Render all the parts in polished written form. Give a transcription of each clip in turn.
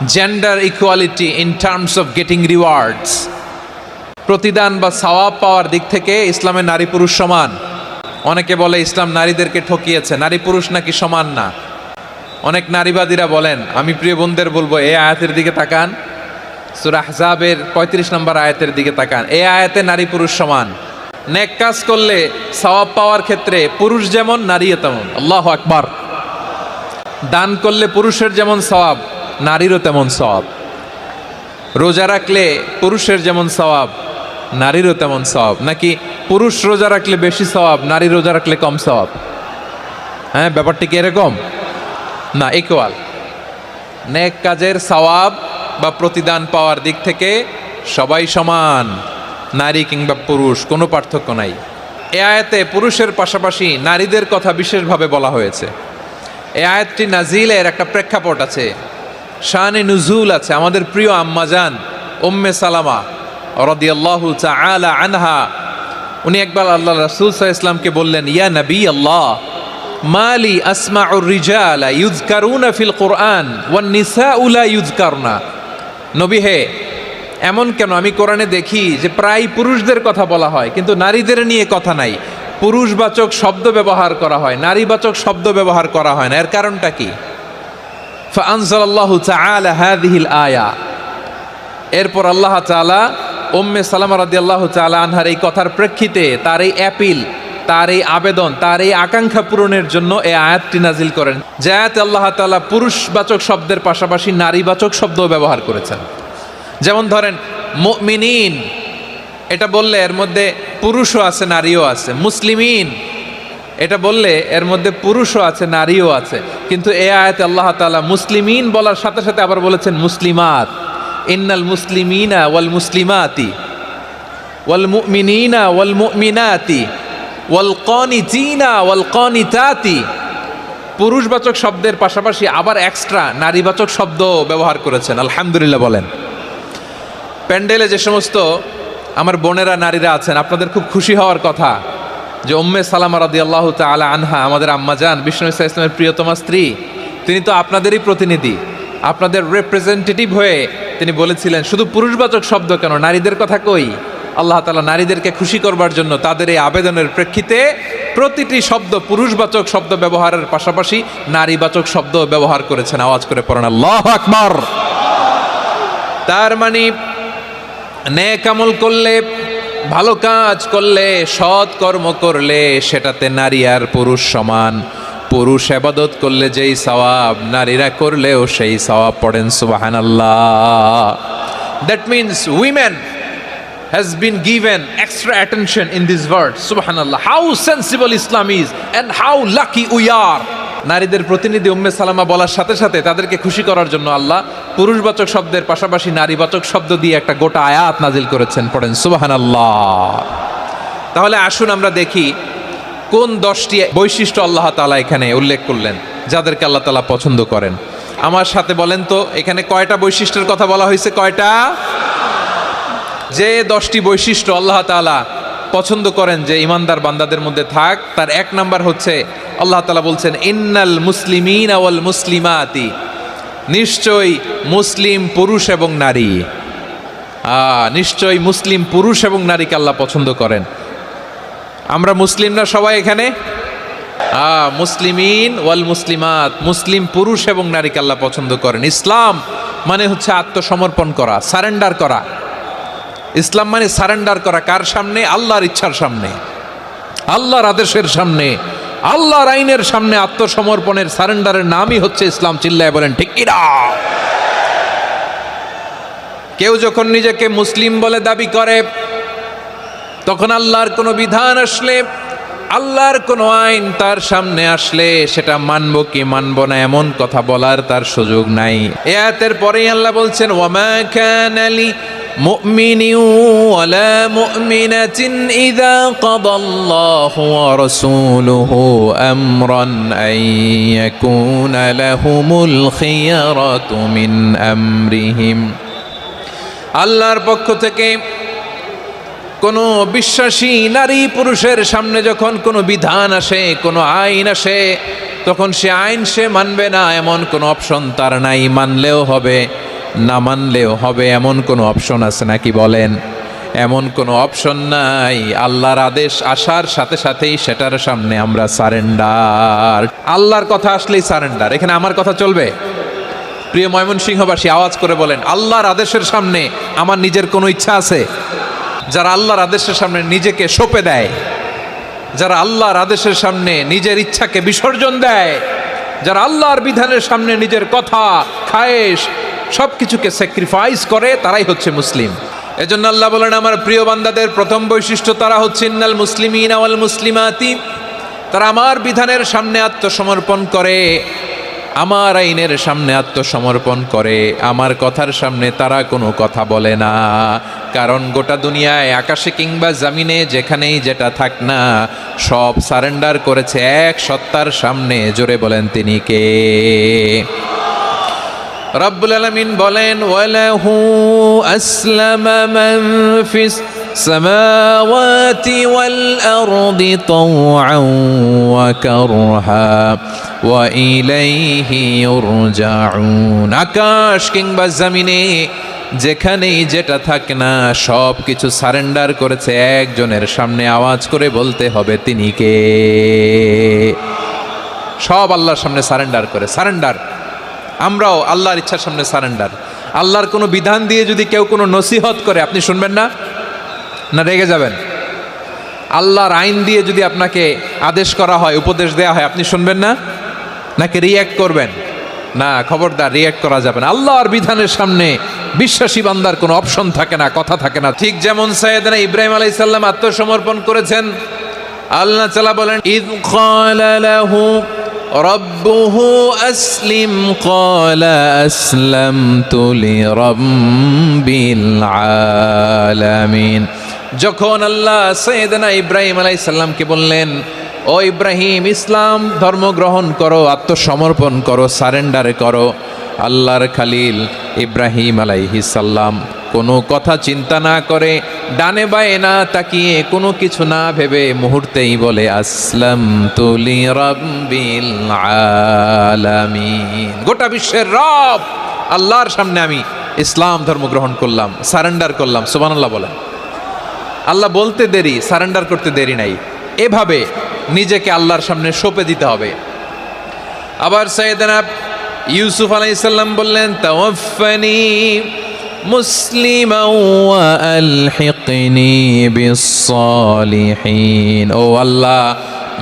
Gender equality in terms of getting rewards, প্রতিদান বা সওয়াব পাওয়ার দিক থেকে ইসলামে নারী পুরুষ সমান। অনেকে বলে ইসলাম নারীদেরকে ঠকিয়েছে, নারী পুরুষ নাকি সমান না। অনেক নারীবাদীরা বলেন, আমি প্রিয় বোনদের বলবো এই আয়াতের দিকে তাকান, সূরা আহজাবের 35 নম্বর আয়াতের দিকে তাকান। এই আয়াতে নারী পুরুষ সমান। নেক কাজ করলে সওয়াব পাওয়ার ক্ষেত্রে পুরুষ যেমন নারীও তেমন। আল্লাহু আকবার। দান করলে পুরুষের যেমন সওয়াব, নারীরও তেমন সওয়াব। রোজা রাখলে পুরুষের যেমন সওয়াব, নারীরও তেমন সওয়াব। নাকি পুরুষ রোজা রাখলে বেশি সওয়াব, নারী রোজা রাখলে কম সওয়াব? হ্যাঁ, ব্যাপারটি কি এরকম না? ইকুয়াল। নেক কাজের সওয়াব বা প্রতিদান পাওয়ার দিক থেকে সবাই সমান, নারী কিংবা পুরুষ, কোনো পার্থক্য নাই। এ আয়াতে পুরুষের পাশাপাশি নারীদের কথা বিশেষভাবে বলা হয়েছে। এই আয়াতটি নাজিলের একটা প্রেক্ষাপট আছে, শানে নুজুল আছে। আমাদের প্রিয় আম্মাজান উম্মে সালামা রাদিয়াল্লাহু তাআলা আনহা, উনি একবার আল্লাহ রাসূল সাল্লাল্লাহু আলাইহি ওয়াসাল্লামকে বললেন, ইয়া নবী আল্লাহ, মালি আসমাউর রিজালা ইউযকারুনা ফিল কুরআন ওয়ান নিসাউ লা ইউযকারনা। নবী হে, এমন কেন আমি কোরআনে দেখি যে প্রায় পুরুষদের কথা বলা হয় কিন্তু নারীদের নিয়ে কথা নাই। পুরুষবাচক শব্দ ব্যবহার করা হয়, নারীবাচক শব্দ ব্যবহার করা হয় না। এর কারণটা কি? ফাআনজালাল্লাহু তাআলা হাযিহিল আয়া। এরপর আল্লাহ তাআলা উম্মে সালামা রাদিয়াল্লাহু তাআলা আনহার এই কথার প্রেক্ষিতে, তার এই অ্যাপিল, তার এই আবেদন, তার এই আকাঙ্ক্ষা পূরণের জন্য এই আয়াতটি নাজিল করেন, যে আয়াতে আল্লাহ তাআলা পুরুষবাচক শব্দের পাশাপাশি নারীবাচক শব্দও ব্যবহার করেছেন। যেমন ধরেন মুমিনিন, এটা বললে এর মধ্যে পুরুষও আছে নারীও আছে। মুসলিমিন, এটা বললে এর মধ্যে পুরুষও আছে নারীও আছে। কিন্তু এই আয়াতে আল্লাহ তাআলা মুসলিমিন বলার সাথে সাথে আবার বলেছেন মুসলিমাত। ইন্নাল মুসলিমিনা ওয়াল মুসলিমাতি ওয়াল মুমিনিনা ওয়াল মুমিনাতি ওয়াল কানিতিনা ওয়াল কানিতাতি। পুরুষবাচক শব্দের পাশাপাশি আবার এক্সট্রা নারীবাচক শব্দ ব্যবহার করেছেন। আলহামদুলিল্লাহ বলেন। প্যান্ডেলে যে সমস্ত আমার বোনেরা নারীরা আছেন, আপনাদের খুব খুশি হওয়ার কথা যে উম্মে সালামা রাদিয়াল্লাহু তাআলা আনহা, আমাদের আম্মাজান বিষ্ণু ইসা ইসলামের প্রিয়তমা স্ত্রী, তিনি তো আপনাদেরই প্রতিনিধি, আপনাদের রিপ্রেজেন্টেটিভ হয়ে তিনি বলেছিলেন, শুধু পুরুষবাচক শব্দ কেন, নারীদের কথা কই। আল্লাহ তাআলা নারীদেরকে খুশি করবার জন্য তাদের এই আবেদনের প্রেক্ষিতে প্রতিটি শব্দ পুরুষবাচক শব্দ ব্যবহারের পাশাপাশি নারীবাচক শব্দ ব্যবহার করেছেন। আওয়াজ করে পড়েন আল্লাহু আকবার। তার মানে নেক আমল করলে, ভালো কাজ করলে, সৎ কর্ম করলে সেটাতে নারী আর পুরুষ সমান। পুরুষ ইবাদত করলে যেই সওয়াব, নারীরা করলেও সেই সওয়াব। পড়েন সুবহানাল্লাহ। That means women has been given extra attention in this verse. Subhanallah, how sensible Islam is and how lucky we are. নারীদের প্রতিনিধি উম্মে সালামা বলার সাথে সাথে তাদেরকে খুশি করার জন্য আল্লাহ পুরুষবাচক শব্দের পাশাপাশি নারীবাচক শব্দ দিয়ে একটা গোটা আয়াত নাজিল করেছেন। পড়েন সুবহানাল্লাহ। তাহলে আসুন আমরা দেখি কোন 10টি বৈশিষ্ট্য আল্লাহ তাআলা এখানে উল্লেখ করলেন যাদেরকে আল্লাহ তাআলা পছন্দ করেন। আমার সাথে বলেন তো, এখানে কয়টা বৈশিষ্ট্যের কথা বলা হয়েছে? কয়টা? যে 10টি বৈশিষ্ট্য আল্লাহ তাআলা পছন্দ করেন যে ইমানদার বান্দাদের মধ্যে থাক, তার 1 নাম্বার হচ্ছে আল্লাহ তাআলা বলছেন, ইন্নাল মুসলিমিনা ওয়াল মুসলিমাতি। নিশ্চয়ই মুসলিম পুরুষ এবং নারী, নিশ্চয়ই মুসলিম পুরুষ এবং নারীকে আল্লাহ পছন্দ করেন। আমরা মুসলিম না সবাই এখানে? মুসলিমিন ওয়াল মুসলিমাত, মুসলিম পুরুষ এবং নারীকে আল্লাহ পছন্দ করেন। ইসলাম মানে হচ্ছে আত্মসমর্পণ করা, সারেন্ডার করা। ইসলাম মানে সারেন্ডার করা। কার সামনে? আল্লাহর ইচ্ছার সামনে, আল্লাহর আদেশের সামনে, আল্লাহর আইনের সামনে আত্মসমর্পণের, সারেন্ডারের নামই হচ্ছে ইসলাম। চিল্লায় বলেন ঠিক কি না? কেউ যখন নিজেকে মুসলিম বলে দাবি করে, তখন আল্লাহর কোনো বিধান আসলে, আল্লাহর কোনো আইন তার সামনে আসলে সেটা মানবো কি মানবো না এমন কথা বলার তার সুযোগ নাই। এই আয়াতের পরেই আল্লাহ বলছেন, ওয়ামা কানা লি মুমিনিন ওয়ালা মুমিনাতিন ইযা কাদাল্লাহু ওয়া রাসূলুহু আমরান আন ইয়াকুনা লাহুমুল খিয়ারাতু মিন আমরিহিম। আল্লাহর পক্ষ থেকে কোনো বিশ্বাসী নারী পুরুষের সামনে যখন কোনো বিধান আসে, কোনো আইন আসে, তখন সে আইন সে মানবে না এমন কোনো অপশন তার নাই, মানলেও হবে না মানলেও হবে এমন কোনো অপশন আছে নাকি বলেন? এমন কোনো অপশন নাই। আল্লাহর আদেশ আসার সাথে সাথেই সেটার সামনে আমরা সারেন্ডার। আল্লাহর কথা আসলেই সারেন্ডার। এখানে আমার কথা চলবে? প্রিয় ময়মনসিংহবাসী, আওয়াজ করে বলেন, আল্লাহর আদেশের সামনে আমার নিজের কোনো ইচ্ছা আছে? যারা আল্লাহর আদেশের সামনে নিজেকে সঁপে দেয়, যারা আল্লাহর আদেশের সামনে নিজের ইচ্ছাকে বিসর্জন দেয়, যারা আল্লাহর বিধানের সামনে নিজের কথা খায়েশ সব কিছুকে স্যাক্রিফাইস করে, তারাই হচ্ছে মুসলিম। এজন্য আল্লাহ বলেন, আমার প্রিয় বান্দাদের প্রথম বৈশিষ্ট্য তারা হচ্ছে ইন্নাল মুসলিমিনা ওয়াল মুসলিমাতি, তারা আমার বিধানের সামনে আত্মসমর্পণ করে, আমার আইনের সামনে আত্মসমর্পণ করে, আমার কথার সামনে তারা কোনো কথা বলে না। কারণ গোটা দুনিয়ায় আকাশে কিংবা জমিনে যেখানেই যেটা থাক না, সব সারেন্ডার করেছে এক সত্তার সামনে। জোরে বলেন তিনি কে? রব্বুল আলামিন বলেন, ওয়ালাহু আসলামা মান ফিস সামাওয়াতি ওয়াল আরদি তাওআন ওয়া কারহা ওয়া ইলাইহি ইউরজাউন। আকাশ কিংবা জমিনে যেখানেই যেটা থাক না, সব কিছু সারেন্ডার করেছে একজনের সামনে। আওয়াজ করে বলতে হবে তিনি কে? সব আল্লাহর সামনে সারেন্ডার করে। সারেন্ডার। আমরাও আল্লাহর ইচ্ছার সামনে সারেন্ডার। আল্লাহর কোনো বিধান দিয়ে যদি কেউ কোনো নসিহত করে, আপনি শুনবেন না? না রেগে যাবেন? আল্লাহর আইন দিয়ে যদি আপনাকে আদেশ করা হয়, উপদেশ দেওয়া হয়, আপনি শুনবেন না? নাকি রিয়্যাক্ট করবেন? না, খবরদার, রিয়্যাক্ট করা যাবে না। আল্লাহর বিধানের সামনে বিশ্বাসী বান্দার কোনো অপশন থাকে না, কথা থাকে না। ঠিক যেমন সাইয়েদনা ইব্রাহিম আলাইহিস সালাম আত্মসমর্পণ করেছেন। আল্লাহ তাআলা বলেন, ইয ক্বালা লাহু রব্বুহু আসলিম ক্বালা আসলামতু লিরাব্বিল আলামিন। যখন আল্লাহ সাইয়েদনা ইব্রাহিম আলাইহিস সালামকে বললেন, ও ইব্রাহিম, ইসলাম ধর্ম গ্রহণ করো, আত্মসমর্পণ করো, সারেন্ডার করো, আল্লাহর খালিল ইব্রাহিম আলাইহিস সালাম কোনো কথা চিন্তা না করে, ডানে বায়ে না তাকিয়ে, কোনো কিছু না ভেবে মুহূর্তেই বলে, আসলামতু লিরাব্বিল আলামিন। গোটা বিশ্বের রব আল্লাহর সামনে আমি ইসলাম ধর্ম গ্রহণ করলাম, সারেন্ডার করলাম। সুবহানাল্লাহ বলেন। আল্লাহ বলতে দেরি, সারেন্ডার করতে দেরি নাই। এভাবে নিজেকে আল্লাহর সামনে সঁপে দিতে হবে। আবার সাইয়েদনা ইউসুফ আলাইহিস সালাম বললেন, তাওয়াফফানি মুসলিমান ওয়া আলহিকনি বিস-সালিহিন। ও আল্লাহ,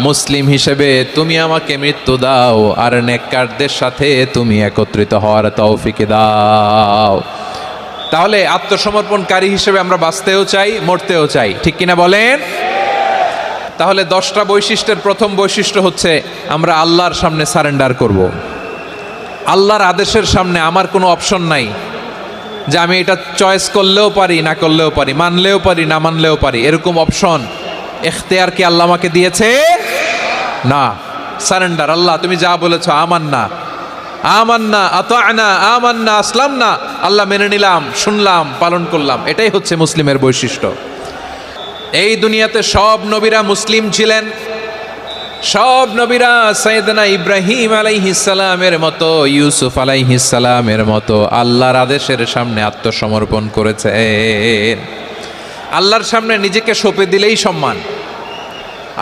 মুসলিম হিসেবে তুমি আমাকে মৃত্যু দাও, আর নেককারদের সাথে তুমি একত্রিত হওয়ার তৌফিক দাও। তাহলে আত্মসমর্পণকারী হিসেবে আমরা বাঁচতেও চাই, মরতেও চাই, ঠিক কিনা বলেন? তাহলে 10টা বৈশিষ্ট্যের প্রথম বৈশিষ্ট্য হচ্ছে আমরা আল্লাহর সামনে সারেন্ডার করব। আল্লাহর আদেশের সামনে আমার কোনো অপশন নাই যে আমি এটা চয়েস করলেও পারি, না করলেও পারি, মানলেও পারি, না মানলেও পারি, এরকম অপশন এখতিয়ার কি আল্লাহ আমাকে দিয়েছে? না। সারেন্ডার। আল্লাহ তুমি যা বলেছো, আমান্না আমান্না আতা'না আমান্না আসলামনা, আল্লাহ মেনে নিলাম, শুনলাম, পালন করলাম। এটাই হচ্ছে মুসলিমের বৈশিষ্ট্য। এই দুনিয়াতে সব নবীরা মুসলিম ছিলেন। সব নবীরা সাইয়েদনা ইব্রাহিম আলাইহিস সালামের মতো, ইউসুফ আলাইহিস সালামের মতো আল্লাহর আদেশের সামনে আত্মসমর্পণ করেছেন। আল্লাহর সামনে নিজেকে সঁপে দিলেই সম্মান,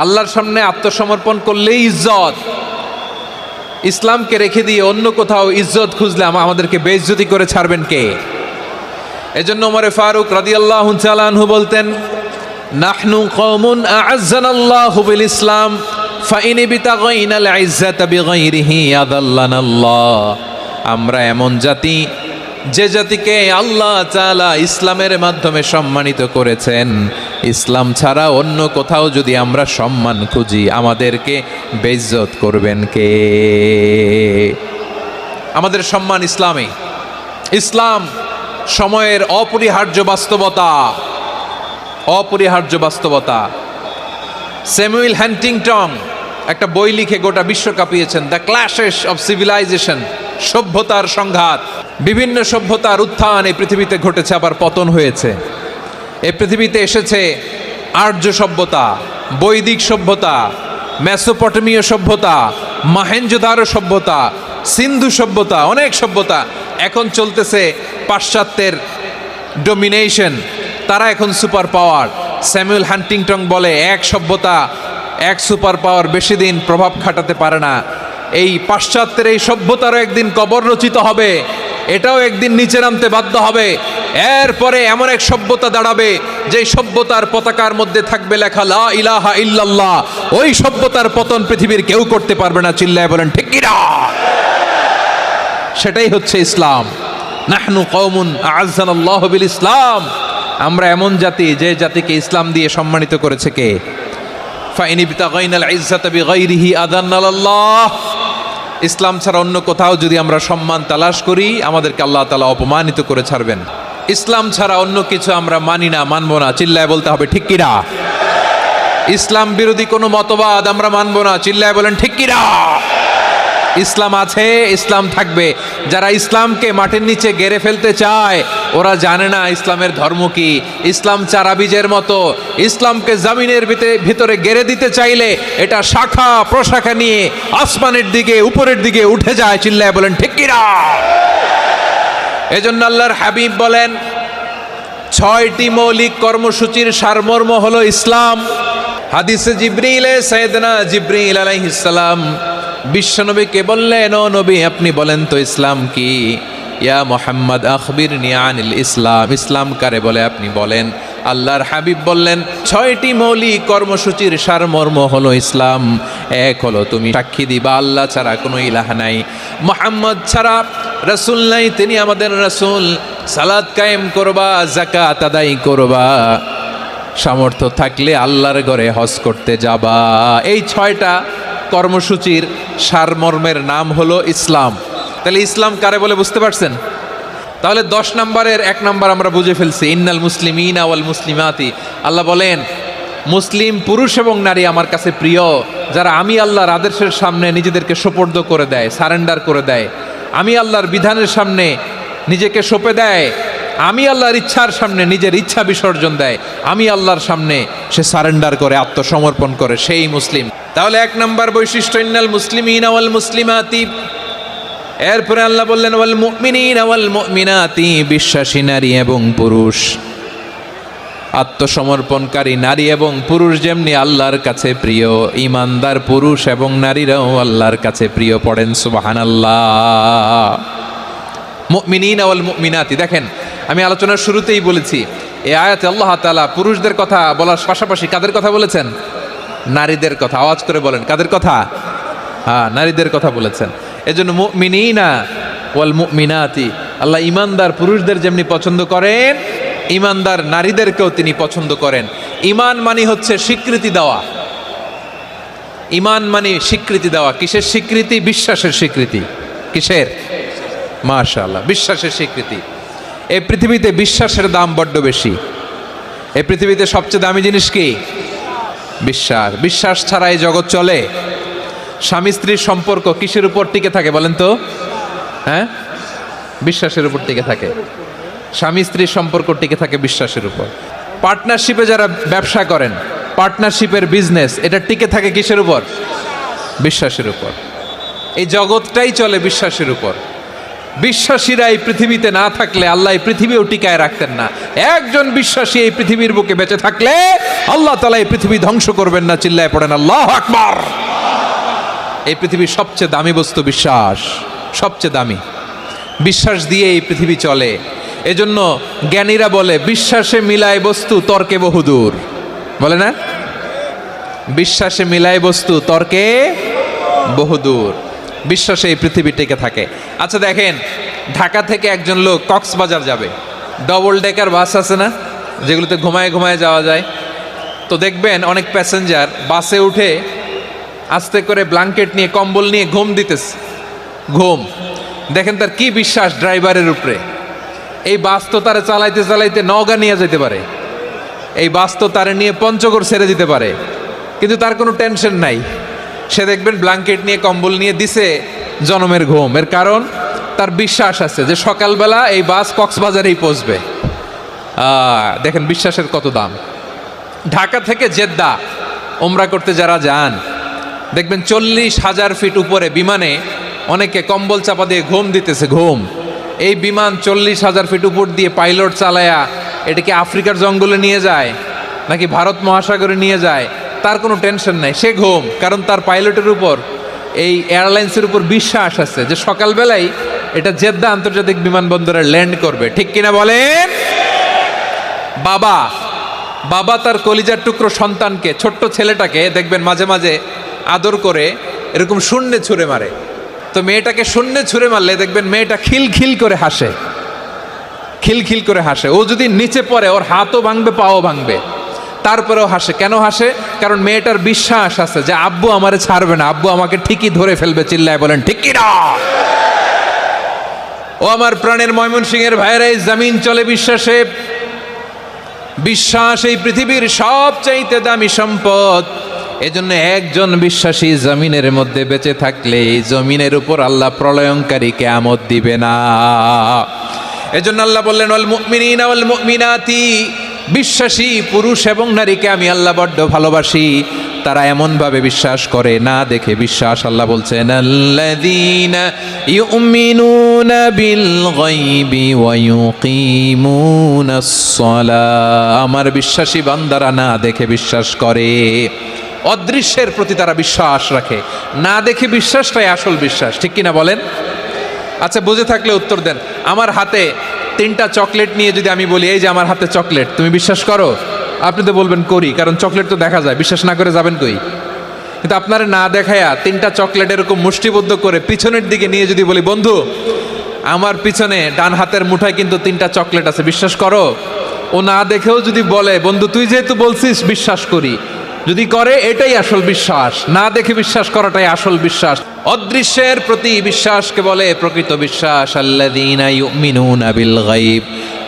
আল্লাহর সামনে আত্মসমর্পণ করলেই ইজ্জত। ইসলামকে রেখে দিয়ে অন্য কোথাও ইজ্জত খুঁজলে আমাদেরকে বেইজ্জতি করে ছাড়বেন কে? এজন্য ওমর ফারুক রাদিয়াল্লাহু তাআলা আনহু বলতেন, নাহনু কওমুন আ'আজ্জানাল্লাহু বিল ইসলাম ফাইন বিতাগাইনাল ইজ্জাতা বিগাইরিহি আযাল্লানাল্লাহ। আমরা এমন জাতি, যে জাতিকে আল্লাহ তাআলা ইসলামের মাধ্যমে সম্মানিত করেছেন। ইসলাম ছাড়া অন্য কোথাও যদি আমরা সম্মান খুঁজি, আমাদেরকে বেইজ্জত করবেন কে? আমাদের সম্মান ইসলামে। ইসলাম সময়ের অপরিহার্য বাস্তবতা, অপরিহার্য বাস্তবতা। স্যামুয়েল হ্যান্টিংটন একটা বই লিখে গোটা বিশ্ব কাঁপিয়েছেন, দ্য ক্ল্যাশেস অফ সিভিলাইজেশন, সভ্যতার সংঘাত। বিভিন্ন সভ্যতার উত্থান এই পৃথিবীতে ঘটেছে, আবার পতন হয়েছে। এই পৃথিবীতে এসেছে আর্য সভ্যতা, বৈদিক সভ্যতা, মেসোপটেমীয় সভ্যতা, মহেঞ্জোদারো সভ্যতা, সিন্ধু সভ্যতা, অনেক সভ্যতা। এখন চলতেছে পাশ্চাত্যের ডোমিনেশন, তারা এখন সুপার পাওয়ার। স্যামুয়েল হান্টিংটন বলে এক সভ্যতা, এক সুপার পাওয়ার বেশি দিন প্রভাব খাটাতে পারে না। এই পাশ্চাত্যের এই সভ্যতারও একদিন কবর রচিত হবে, এটাও একদিন নিচে নামতে বাধ্য হবে। এরপরে এমন এক সভ্যতা দাঁড়াবে যে সভ্যতার পতাকার মধ্যে থাকবে লেখা লা ইলাহা ইল্লাল্লাহ। ওই সভ্যতার পতন পৃথিবীর কেউ করতে পারবে না, চিল্লায় বলেন ঠিক কি না? সেটাই হচ্ছে ইসলাম। নাহনু কওমুন আ'আজ্জানাল্লাহু বিল ইসলাম, আমরা এমন জাতি যে জাতিকে ইসলাম দিয়ে সম্মানিত করেছে কে? ফাইন ইবতাগাইনাল ইজ্জাতা বিগাইরিহি আযান্নাল্লাহ, ইসলাম ছাড়া অন্য কোথাও যদি আমরা সম্মান তালাশ করি আমাদেরকে আল্লাহ তাআলা অপমানিত করে ছাড়বেন। ইসলাম ছাড়া অন্য কিছু আমরা মানি না, মানবো না, চিল্লায় বলতে হবে ঠিক কি না? ইসলাম বিরোধী কোনো মতবাদ আমরা মানবো না, চিল্লায় বলেন ঠিক কি না? ইসলাম আছে, ইসলাম থাকবে। যারা ইসলামকে মাটির নিচে গেড়ে ফেলতে চায় ওরা জানে না ইসলামের ধর্ম কি। ইসলাম চারা বীজের মতো, ইসলামকে জমিনের ভিতরে গেড়ে দিতে চাইলে এটা শাখা প্রশাখা নিয়ে আসমানের দিকে উপরের দিকে উঠে যায়, চিল্লায় বলেন ঠিক কি না? এজন্য আল্লাহর হাবিব বলেন 6টি মৌলিক কর্মসূচির সারমর্ম হলো ইসলাম। হাদিসে জিবরিলে সাইয়েদনা জিবরিল আলাইহিস সালাম বিশ্বনবীকে বললেন, ও নবী আপনি বলেন তো ইসলাম কি? ইয়া মুহাম্মদ আখবিরনি আনিল ইসলাম, ইসলাম কারে বলে আপনি বলেন। আল্লাহর হাবিব বললেন 6টি মৌলিক কর্মসূচির সারমর্ম হলো ইসলাম। এক হলো তুমি সাক্ষী দিবা আল্লাহ ছাড়া কোনো ইলাহ নাই, মুহাম্মদ ছাড়া রাসূল নাই, তিনি আমাদের রাসূল। সালাত কায়েম করবা, যাকাত আদায় করবা, সামর্থ্য থাকলে আল্লাহর ঘরে হজ করতে যাবা। এই 6টা কর্মসূচির সারমর্মের নাম হলো ইসলাম। তাহলে ইসলাম কারে বলে বুঝতে পারছেন? তাহলে 10 নম্বরের 1 নম্বর আমরা বুঝে ফেলছি, ইন্নাল মুসলিমিনা ওয়াল মুসলিমাতি। আল্লাহ বলেন মুসলিম পুরুষ এবং নারী আমার কাছে প্রিয়, যারা আমি আল্লাহর আদেশের সামনে নিজেদেরকে সোপর্দ করে দেয়, সারেন্ডার করে দেয়, আমি আল্লাহর বিধানের সামনে নিজেকে সঁপে দেয়, আমি আল্লাহর ইচ্ছার সামনে নিজের ইচ্ছা বিসর্জন দেয়, আমি আল্লাহর সামনে সে সারেন্ডার করে, আত্মসমর্পণ করে, সেই মুসলিম। তাহলে 1 নম্বর বৈশিষ্ট্য ইন্নাল মুসলিমিনা ওয়াল মুসলিমাতি। এরপরে আল্লাহ বললেন ওয়াল মুমিনিনা ওয়াল মুমিনাতি, বিশ্বাসী নারী এবং পুরুষ, আত্মসমর্পণকারী নারী এবং পুরুষ যেমনি আল্লাহর কাছে প্রিয়, ঈমানদার পুরুষ এবং নারীরাও আল্লাহর কাছে প্রিয়। পড়েন সুবহানাল্লাহ। মুমিনিনা ওয়াল মুমিনাতি, দেখেন আমি আলোচনার শুরুতেই বলেছি এই আয়াতে আল্লাহ তাআলা পুরুষদের কথা বলার পাশাপাশি কাদের কথা বলেছেন? নারীদের কথা। আওয়াজ করে বলেন কাদের কথা? হ্যাঁ, নারীদের কথা বলেছেন। এজন্য মুমিনিনা ওয়াল মুমিনাতি, আল্লাহ ঈমানদার পুরুষদের যেমনি পছন্দ করেন ঈমানদার নারীদেরকেও তিনি পছন্দ করেন। ঈমান মানে হচ্ছে স্বীকৃতি দেওয়া। ঈমান মানে স্বীকৃতি দেওয়া। কিসের স্বীকৃতি? বিশ্বাসের স্বীকৃতি। কিসের? মাশাআল্লাহ, বিশ্বাসের স্বীকৃতি। এই পৃথিবীতে বিশ্বাসের দাম বড্ড বেশি। এই পৃথিবীতে সবচেয়ে দামি জিনিস কি? বিশ্বাস। বিশ্বাস ছাড়া এই জগৎ চলে? স্বামী স্ত্রীর সম্পর্ক কিসের উপর টিকে থাকে বলেন তো? হ্যাঁ, বিশ্বাসের উপর টিকে থাকে। স্বামী স্ত্রীর সম্পর্ক টিকে থাকে বিশ্বাসের উপর। পার্টনারশিপে যারা ব্যবসা করেন, পার্টনারশিপের বিজনেস, এটা টিকে থাকে কিসের উপর? বিশ্বাসের উপর। এই জগৎটাই চলে বিশ্বাসের উপর। বিশ্বাসীরা এই পৃথিবীতে না থাকলে আল্লাহ এই পৃথিবীও টিকায় রাখতেন না। একজন বিশ্বাসী এই পৃথিবীর বুকে বেঁচে থাকলে আল্লাহ তাআলা এই পৃথিবী ধ্বংস করবেন না। চিল্লায় পড়েন আল্লাহু আকবার। এই পৃথিবীর সবচেয়ে দামি বস্তু বিশ্বাস, সবচেয়ে দামি। বিশ্বাস দিয়ে এই পৃথিবী চলে। এজন্য জ্ঞানীরা বলে বিশ্বাসে মিলায় বস্তু তর্কে বহুদূর, বলে না? বিশ্বাসে মিলায় বস্তু তর্কে বহুদূর। বিশ্বাসে এই পৃথিবী টিকে থাকে। আচ্ছা দেখেন, ঢাকা থেকে একজন লোক কক্সবাজার যাবে, ডবল ডেকার বাস আছে না যেগুলোতে ঘুমায় ঘুমায় যাওয়া যায়, তো দেখবেন অনেক প্যাসেঞ্জার বাসে উঠে আস্তে করে ব্ল্যাঙ্কেট নিয়ে কম্বল নিয়ে ঘুম দিতেছে। ঘুম দেখেন তার কি বিশ্বাস ড্রাইভারের উপরে। এই বাস তো তারা চালাইতে চালাইতে নওগাঁ নিয়ে যেতে পারে, এই বাস তো তারা নিয়ে পঞ্চগড় ছেড়ে দিতে পারে, কিন্তু তার কোনো টেনশন নাই। সে দেখবেন ব্ল্যাঙ্কেট নিয়ে কম্বল নিয়ে দিছে জনমের ঘুম। এর কারণ তার বিশ্বাস আছে যে সকালবেলা এই বাস কক্সবাজারেই পৌঁছবে। দেখেন বিশ্বাসের কত দাম। ঢাকা থেকে জেদ্দা ওমরা করতে যারা যান, দেখবেন 40,000 ফিট উপরে বিমানে অনেকে কম্বল চাপা দিয়ে ঘুম দিতেছে, ঘুম। এই বিমান 40,000 ফিট উপর দিয়ে পাইলট চালায়া এটাকে আফ্রিকার জঙ্গলে নিয়ে যায় নাকি ভারত মহাসাগরে নিয়ে যায়, তার কোনো টেনশন নাই, সে ঘুম। কারণ তার পাইলটের উপর, এই এয়ারলাইন্সের উপর বিশ্বাস আছে যে সকালবেলায় এটা জেদ্দা আন্তর্জাতিক বিমানবন্দরে ল্যান্ড করবে। ঠিক কিনা বলেন? বাবা বাবা তার কলিজার টুকরো সন্তানকে, ছোট্ট ছেলেটাকে দেখবেন মাঝে মাঝে আদর করে এরকম শূন্যে ছুঁড়ে মারে। তো মেয়েটাকে শূন্যে ছুঁড়ে মারলে দেখবেন মেয়েটা খিলখিল করে হাসে, খিলখিল করে হাসে। ও যদি নিচে পড়ে ওর হাতও ভাঙবে, পাও ভাঙবে, তারপরেও হাসে। কেন হাসে? কারণ মেয়েটার বিশ্বাস আছে যে আব্বু আমারে ছাড়বে না, আব্বু আমাকে ঠিকই ধরে ফেলবে। চিল্লায় বলেন ঠিক কিনা? ও আমার প্রাণের ময়মনসিংহের ভাইয়েরা, এই জমিন চলে বিশ্বাসে। বিশ্বাস এই পৃথিবীর সবচাইতে দামি সম্পদ। এজন্য একজন বিশ্বাসী জমিনের মধ্যে বেঁচে থাকলে এই জমিনের উপর আল্লাহ প্রলয়ঙ্কারী কিয়ামত দিবে না। এজন্য আল্লাহ বললেন ওয়াল মুমিনিনা ওয়াল মুমিনাতি, বিশ্বাসী পুরুষ এবং নারীকে আমি আল্লাহ বড্ড ভালোবাসি। তারা এমনভাবে বিশ্বাস করে না দেখে বিশ্বাস। আল্লাহ বলছেন আল্লাযীনা ইউমিনুনা বিল গায়বি ওয়া ইউকিমুনাস সালাহ, আমার বিশ্বাসী বান্দারা না দেখে বিশ্বাস করে। অদৃশ্যের প্রতি তারা বিশ্বাস রাখে, না দেখে বিশ্বাসটাই আসল বিশ্বাস। ঠিক কিনা বলেন? আচ্ছা, বুঝে থাকলে উত্তর দেন। আমার হাতে 3টা চকলেট নিয়ে যদি আমি বলি এই যে আমার হাতে চকলেট, তুমি বিশ্বাস করো? আপনি তো বলবেন করি, কারণ চকলেট তো দেখা যায়। বিশ্বাস না করে যাবেন কই? কিন্তু আপনারা না দেখায়া 3টা চকলেট এরকম মুষ্টিবদ্ধ করে পিছনের দিকে নিয়ে যদি বলি বন্ধু আমার পিছনে ডান হাতের মুঠায় কিন্তু 3টা চকলেট আছে, বিশ্বাস করো? ও না দেখেও যদি বলে বন্ধু তুই যেহেতু বলছিস বিশ্বাস করি, যদি করে এটাই আসল বিশ্বাস। না দেখে বিশ্বাস করাটাই আসল বিশ্বাস। অদৃশ্যের প্রতি বিশ্বাসকে বলে প্রকৃত বিশ্বাস। আল্লাযীনা ইউমিনুনা বিল গায়ব,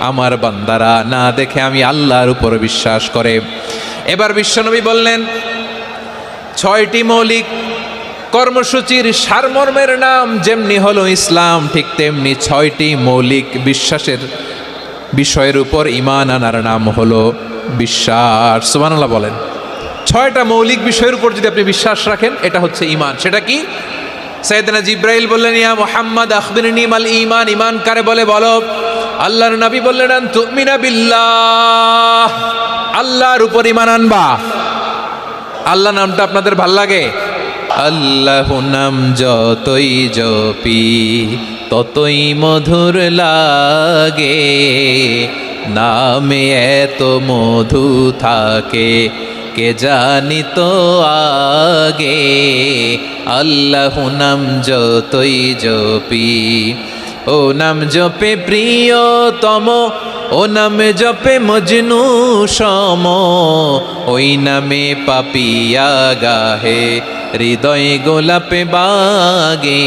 আমার বান্দারা না দেখে আমি আল্লাহর উপর বিশ্বাস করে। এবার বিশ্বনবী বললেন 6টি মৌলিক কর্মসূচির সারমর্মের নাম যেমনি হলো ইসলাম, ঠিক তেমনি 6টি মৌলিক বিশ্বাসের বিষয়ের উপর ঈমান আনার নাম হলো বিশ্বাস। সুবহানাল্লাহ বলেন। 6টা মৌলিক বিষয়ের উপর যদি আপনি বিশ্বাস রাখেন এটা হচ্ছে ঈমান। সেটা কি? সাইয়েদনা জিব্রাইল বললেন ইয়া মুহাম্মদ আখবিরনি মাল ঈমান, ঈমান কারে বলে বলো। আল্লাহর নবী বললেন আন তুমিনা বিল্লাহ, আল্লাহর উপর ঈমান আনবা। আল্লাহ নামটা আপনাদের ভাল লাগে? আল্লাহ নাম যতই জপি ততই মধুর লাগে, নামে এত মধু থাকে কে জানি তো আগে। আল্লাহ নাম যতই জপি, ও নাম জপে প্রিয়তম, ও নামে জপে মজনু সম, ওই নামে পাপিয়া গাহে হৃদয় গোলাপে বাগে।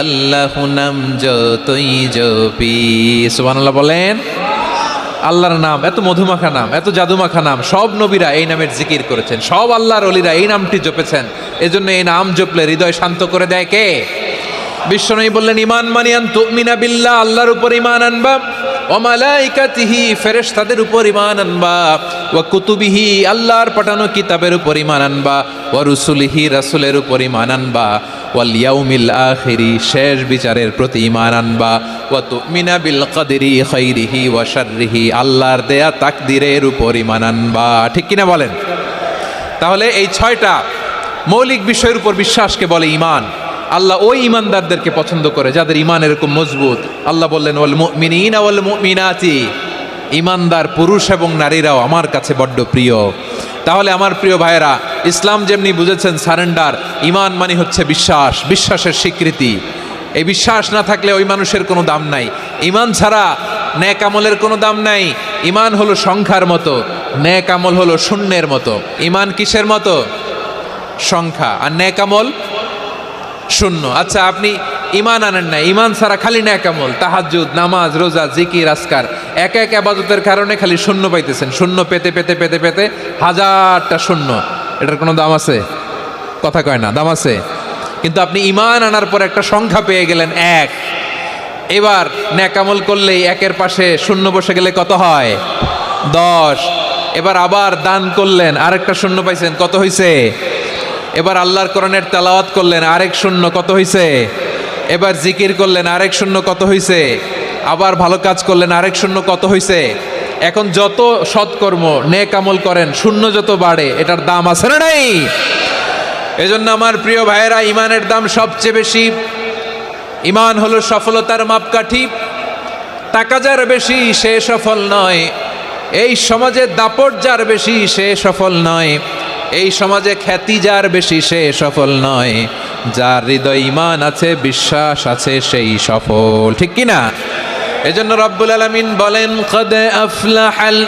আল্লাহ নাম যতই জপি। সুবহানাল্লাহ বলেন। আল্লাহর নাম এত মধুমাখা নাম, এত জাদুমাখা নাম। সব নবীরা এই নামের জিকির করেছেন, সব আল্লাহর ওলিরা এই নামটি জপেছেন। এজন্য এই নাম জপলে হৃদয় শান্ত করে দেয় কে? বিশ্বনবী বললেন ঈমান মানি আন তুমিনা বিল্লাহ, আল্লাহর উপর ঈমান আনবা, ওয়া মালাইকাতিহি ফেরেশতাদের উপর ঈমান আনবা, ওয়া কুতুবিহি আল্লাহর পাঠানো কিতাবের উপর ঈমান আনবা, ওয়া রুসুলিহি রাসূলের উপর ঈমান আনবা, ওয়াল ইয়াউমিল আখিরি শেষ বিচারের প্রতি ঈমান আনবা, ওয়া তুমিনা বিল কদরি খাইরিহি ওয়া শাররিহি আল্লাহর দেয়া তাকদীরের উপর ঈমান আনবা। ঠিক কিনা বলেন? তাহলে এই 6টা মৌলিক বিষয়ের উপর বিশ্বাসকে বলে ঈমান। আল্লাহ ওই ঈমানদারদেরকে পছন্দ করে যাদের ঈমান এরকম মজবুত। আল্লাহ বললেন ওয়াল মুমিনিনা ওয়াল মুমিনাতি, ঈমানদার পুরুষ এবং নারীরাও আমার কাছে বড্ড প্রিয়। তাহলে আমার প্রিয় ভাইয়েরা, ইসলাম যেমনি বুঝেছেন সারেন্ডার, ঈমান মানে হচ্ছে বিশ্বাস, বিশ্বাসের স্বীকৃতি। এই বিশ্বাস না থাকলে ওই মানুষের কোনো দাম নাই। ঈমান ছাড়া নেক আমলের কোনো দাম নাই। ঈমান হলো সংখ্যার মতো, নেক আমল হলো শূন্যের মতো। ঈমান কিসের মতো? সংখ্যা, আর নেক আমল শূন্য। আচ্ছা, আপনি ঈমান আনেন না, ঈমান ছাড়া খালি নেক আমল, তাহাজ্জুদ, নামাজ, রোজা, জিকির, আজকার, এক এক ইবাদতের কারণে খালি শূন্য পাইতেছেন। শূন্য পেতে পেতে পেতে পেতে হাজারটা শূন্য। এটার কোনো দাম আছে? কথা কয় না, দাম আছে। কিন্তু আপনি ঈমান আনার পর একটা সংখ্যা পেয়ে গেলেন 1। এবার নেক আমল করলেই 1-এর পাশে শূন্য বসে গেলে কত হয়? 10। এবার আবার দান করলেন, আরেকটা শূন্য পাইছেন, কত হইছে? এবার আল্লাহর কোরআনের তেলাওয়াত করলেন, আরেক শূন্য কত হইছে? এবার জিকির করলেন, আরেক শূন্য কত হইছে? আবার ভালো কাজ করলেন, আরেক শূন্য কত হইছে? এখন যত সৎকর্ম নেক আমল করেন, শূন্য যত বাড়ে, এটার দাম আছে না নাই? এজন্য আমার প্রিয় ভাইয়েরা, ইমানের দাম সবচেয়ে বেশি। ইমান হলো সফলতার মাপকাঠি। টাকা যার বেশি সে সফল নয়, এই সমাজে দাপট যার বেশি সে সফল নয়, এই সমাজে খ্যাতি যার বেশি সে সফল নয়, যার হৃদয় ঈমান আছে, বিশ্বাস আছে, সেই সফল। ঠিক কি না? এজন্য রব্বুল আলামিন বলেন, কদ আফলাহাল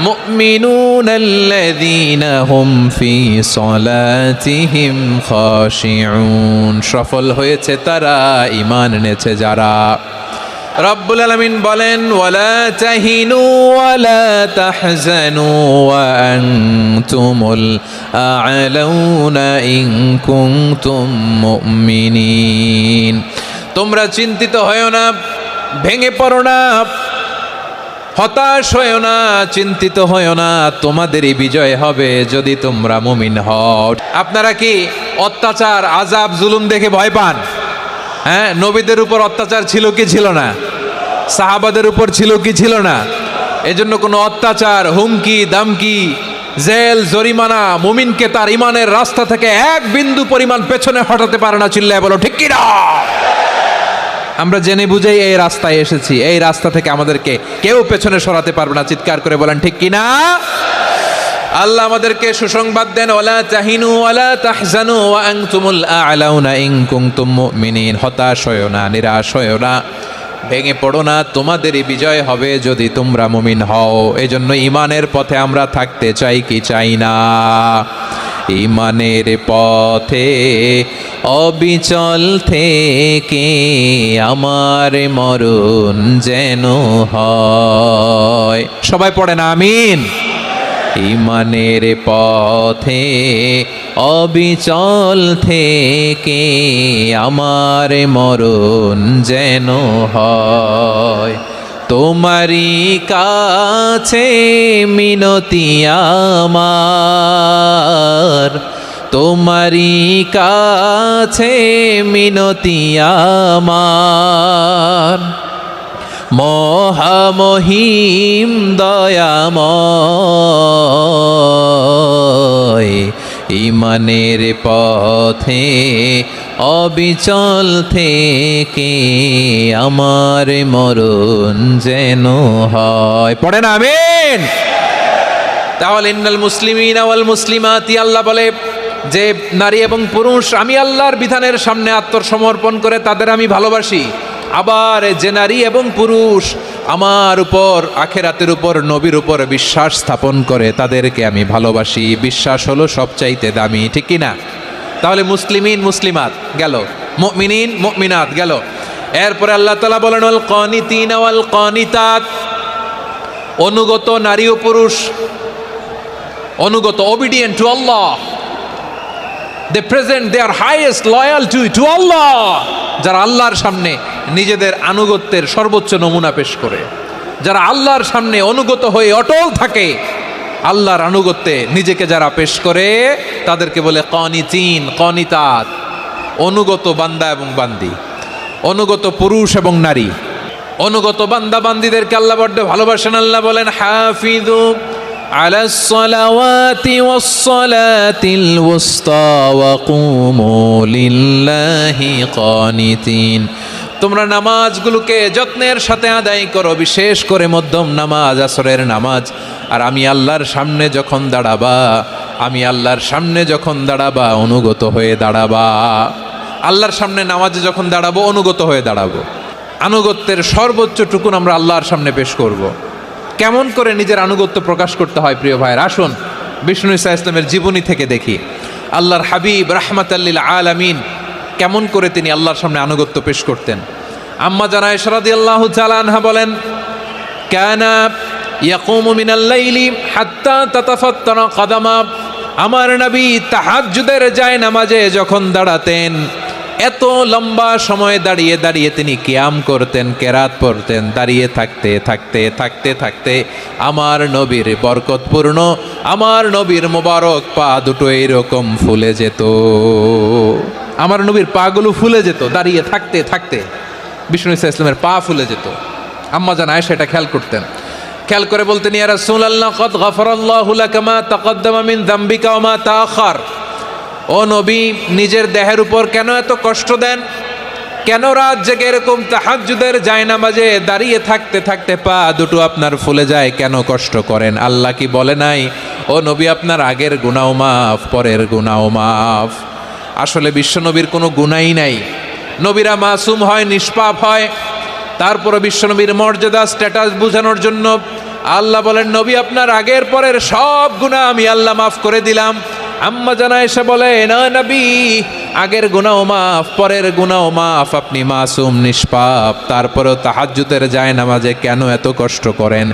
মুমিনুনাল্লাযীনা হুম ফি সলাতিহিম খাশিউন। সফল হয়েছে তারা, ঈমান এনেছে যারা। রব্বুল আলামিন বলেন, ওয়ালা তাহিনু ওয়ালা তাহজানু ওয়া আনতুমুল আ'লাউনা ইন কুনতুম মুমিনিন। তোমরা চিন্তিত হয়ো না, ভেঙে পড়ো না, হতাশ হয়ো না, চিন্তিত হয়ো না, তোমাদেরই বিজয় হবে যদি তোমরা মুমিন হও। আপনারা কি অত্যাচার, আযাব, জুলুম দেখে ভয় পান? হ্যাঁ, নবীদের উপর অত্যাচার ছিল কি ছিল না? সাহাবাদের উপর ছিল কি ছিল না? এজন্য কোনো অত্যাচার, হুমকি, দামকি, জেল, জরিমানা মুমিনকে তার ইমানের রাস্তা থেকে এক বিন্দু পরিমাণ পেছনে হটাতে পারে না। চিল্লায় বলো ঠিক কি না? আমরা জেনে বুঝেই এই রাস্তায় এসেছি, এই রাস্তা থেকে আমাদেরকে কেউ পেছনে সরাতে পারবে না। চিৎকার করে বলেন ঠিক কি না? আল্লাহ আমাদেরকে সুসংবাদ দেন, ওয়ালা তাহিনু ওয়ালা তাহজানু ওয়া আনতুমুল আ'লাউনা ইন কুনতুম মুমিনিন। হতাশ হয়ো না, নিরাশ হয়ো না, ভেঙে পড়ো না, তোমাদেরই বিজয় হবে যদি তোমরা মুমিন হও। এজন্য ঈমানের পথে আমরা থাকতে চাই কি চাই না? ঈমানের পথে অবিচল থেকে আমার মরণ যেন হয়। সবাই পড়েন আমিন। ঈমানের পথে অবিচল থেকে আমার মরণ যেন হয়। তোমারই কাছে মিনতি আমার, তোমারই কাছে মিনতি আমার, মহামহিম দয়াময়। ঈমানের পথে অবিচল থেকে আমার মরণ যেন হয়। পড়েন আমিন। তাহলে ইন্নাল মুসলিমিনা ওয়াল মুসলিমাতি, আল্লাহ বলে যে নারী এবং পুরুষ আমি আল্লাহর বিধানের সামনে আত্মসমর্পণ করে তাদের আমি ভালোবাসি। আবার যে নারী এবং পুরুষ আমার উপর, আখেরাতের উপর, নবীর উপর বিশ্বাস স্থাপন করে তাদেরকে আমি ভালোবাসি। বিশ্বাস হলো সবচাইতে দামি। ঠিক কি না? তাহলে মুসলিমিন মুসলিমাত গেল, মুমিনিন মুমিনাত গেল। এরপরে আল্লাহ তাআলা বলেন, ওয়াল কানিতিনা ওয়াল কানিতাত, অনুগত নারী ও পুরুষ, অনুগত, obedient to Allah, they present their highest loyalty to Allah, যারা আল্লাহর সামনে নিজেদের আনুগত্যের সর্বোচ্চ নমুনা পেশ করে, যারা আল্লাহর সামনে অনুগত হয়ে অটল থাকে, আল্লাহর আনুগত্যে নিজেকে যারা পেশ করে তাদেরকে বলে কানিতিন, কানিতাত, অনুগত বান্দা এবং বান্দি, অনুগত পুরুষ এবং নারী। অনুগত বান্দা বান্দিদেরকে আল্লাহ বড্ড ভালোবাসেন। আল্লাহ বলেন, হাফিযু আলাস সালাওয়াতি ওয়াস সালাতিল ওয়ুসতা ওয়া কুমু লিল্লাহি কানিতিন। তোমরা নামাজগুলোকে যত্নের সাথে আদায় করো, বিশেষ করে মধ্যম নামাজ, আসরের নামাজ। আর আমি আল্লাহর সামনে যখন দাঁড়াবা, আমি আল্লাহর সামনে যখন দাঁড়াবা অনুগত হয়ে দাঁড়াবা। আল্লাহর সামনে নামাজে যখন দাঁড়াবো অনুগত হয়ে দাঁড়াবো। আনুগত্যের সর্বোচ্চ টুকুন আমরা আল্লাহর সামনে পেশ করব। কেমন করে নিজের আনুগত্য প্রকাশ করতে হয় প্রিয় ভাইয়ের, আসুন বিষ্ণু ঈসা ইসলামের জীবনী থেকে দেখি। আল্লাহর হাবিব রাহমাতাল লিল আলামিন কেমন করে তিনি আল্লাহর সামনে আনুগত্য পেশ করতেন। আম্মা জানা আয়েশা রাদিয়াল্লাহু তাআলা আনহা বলেন, কানা ইয়াকুমু মিনাল লাইলি হাত্তা তাতাফাত্তারা কাদামা। আমার নবী তাহাজ্জুদের যায় নামাজে যখন দাঁড়াতেন, এত লম্বা সময় দাঁড়িয়ে দাঁড়িয়ে তিনি কিয়াম করতেন, কেরাত পড়তেন। দাঁড়িয়ে থাকতে থাকতে থাকতে থাকতে আমার নবীর বরকতপূর্ণ, আমার নবীর মোবারক পা দুটো এইরকম ফুলে যেত। আমার নবীর পাগুলো ফুলে যেত দাঁড়িয়ে থাকতে থাকতে। বিষ্ণু ইসা ইসলামের পা ফুলে যেত। আম্মা জান আয়েশা এটা খেয়াল করতেন। খেয়াল করে বলতেন, ইয়া রাসূলুল্লাহ কদ গফারাল্লাহু লাকা মা তাকদ্দামা মিন যামবিকা ওয়া মা তাআখার। ও নবী, নিজের দেহের উপর কেন এত কষ্ট দেন? কেন রাত জেগে এরকম তাহাজ্জুদের জায়নামাজে দাঁড়িয়ে থাকতে থাকতে পা দুটো আপনার ফুলে যায়? কেন কষ্ট করেন? আল্লাহ কি বলে নাই, ও নবী আপনার আগের গুনাহ মাফ, পরের গুনাহ মাফ? আসলে বিশ্বনবীর কোনো গুনাহই নাই। নবীরা মাসুম হয়, নিষ্পাপ হয়। তারপরে বিশ্বনবীর মর্যাদা, স্ট্যাটাস বোঝানোর জন্য আল্লাহ বলেন, নবী আপনার আগের পরের সব গুনাহ আমি আল্লাহ মাফ করে দিলাম। আম্মা জান আয়েশা বলে, না নবী, আগের গুনাহ মাফ, পরের গুনাহ মাফ, আপনি মাসুম, নিষ্পাপ, তারপরেও তাহাজ্জুদের জায়নামাজে কেন এত কষ্ট করেন?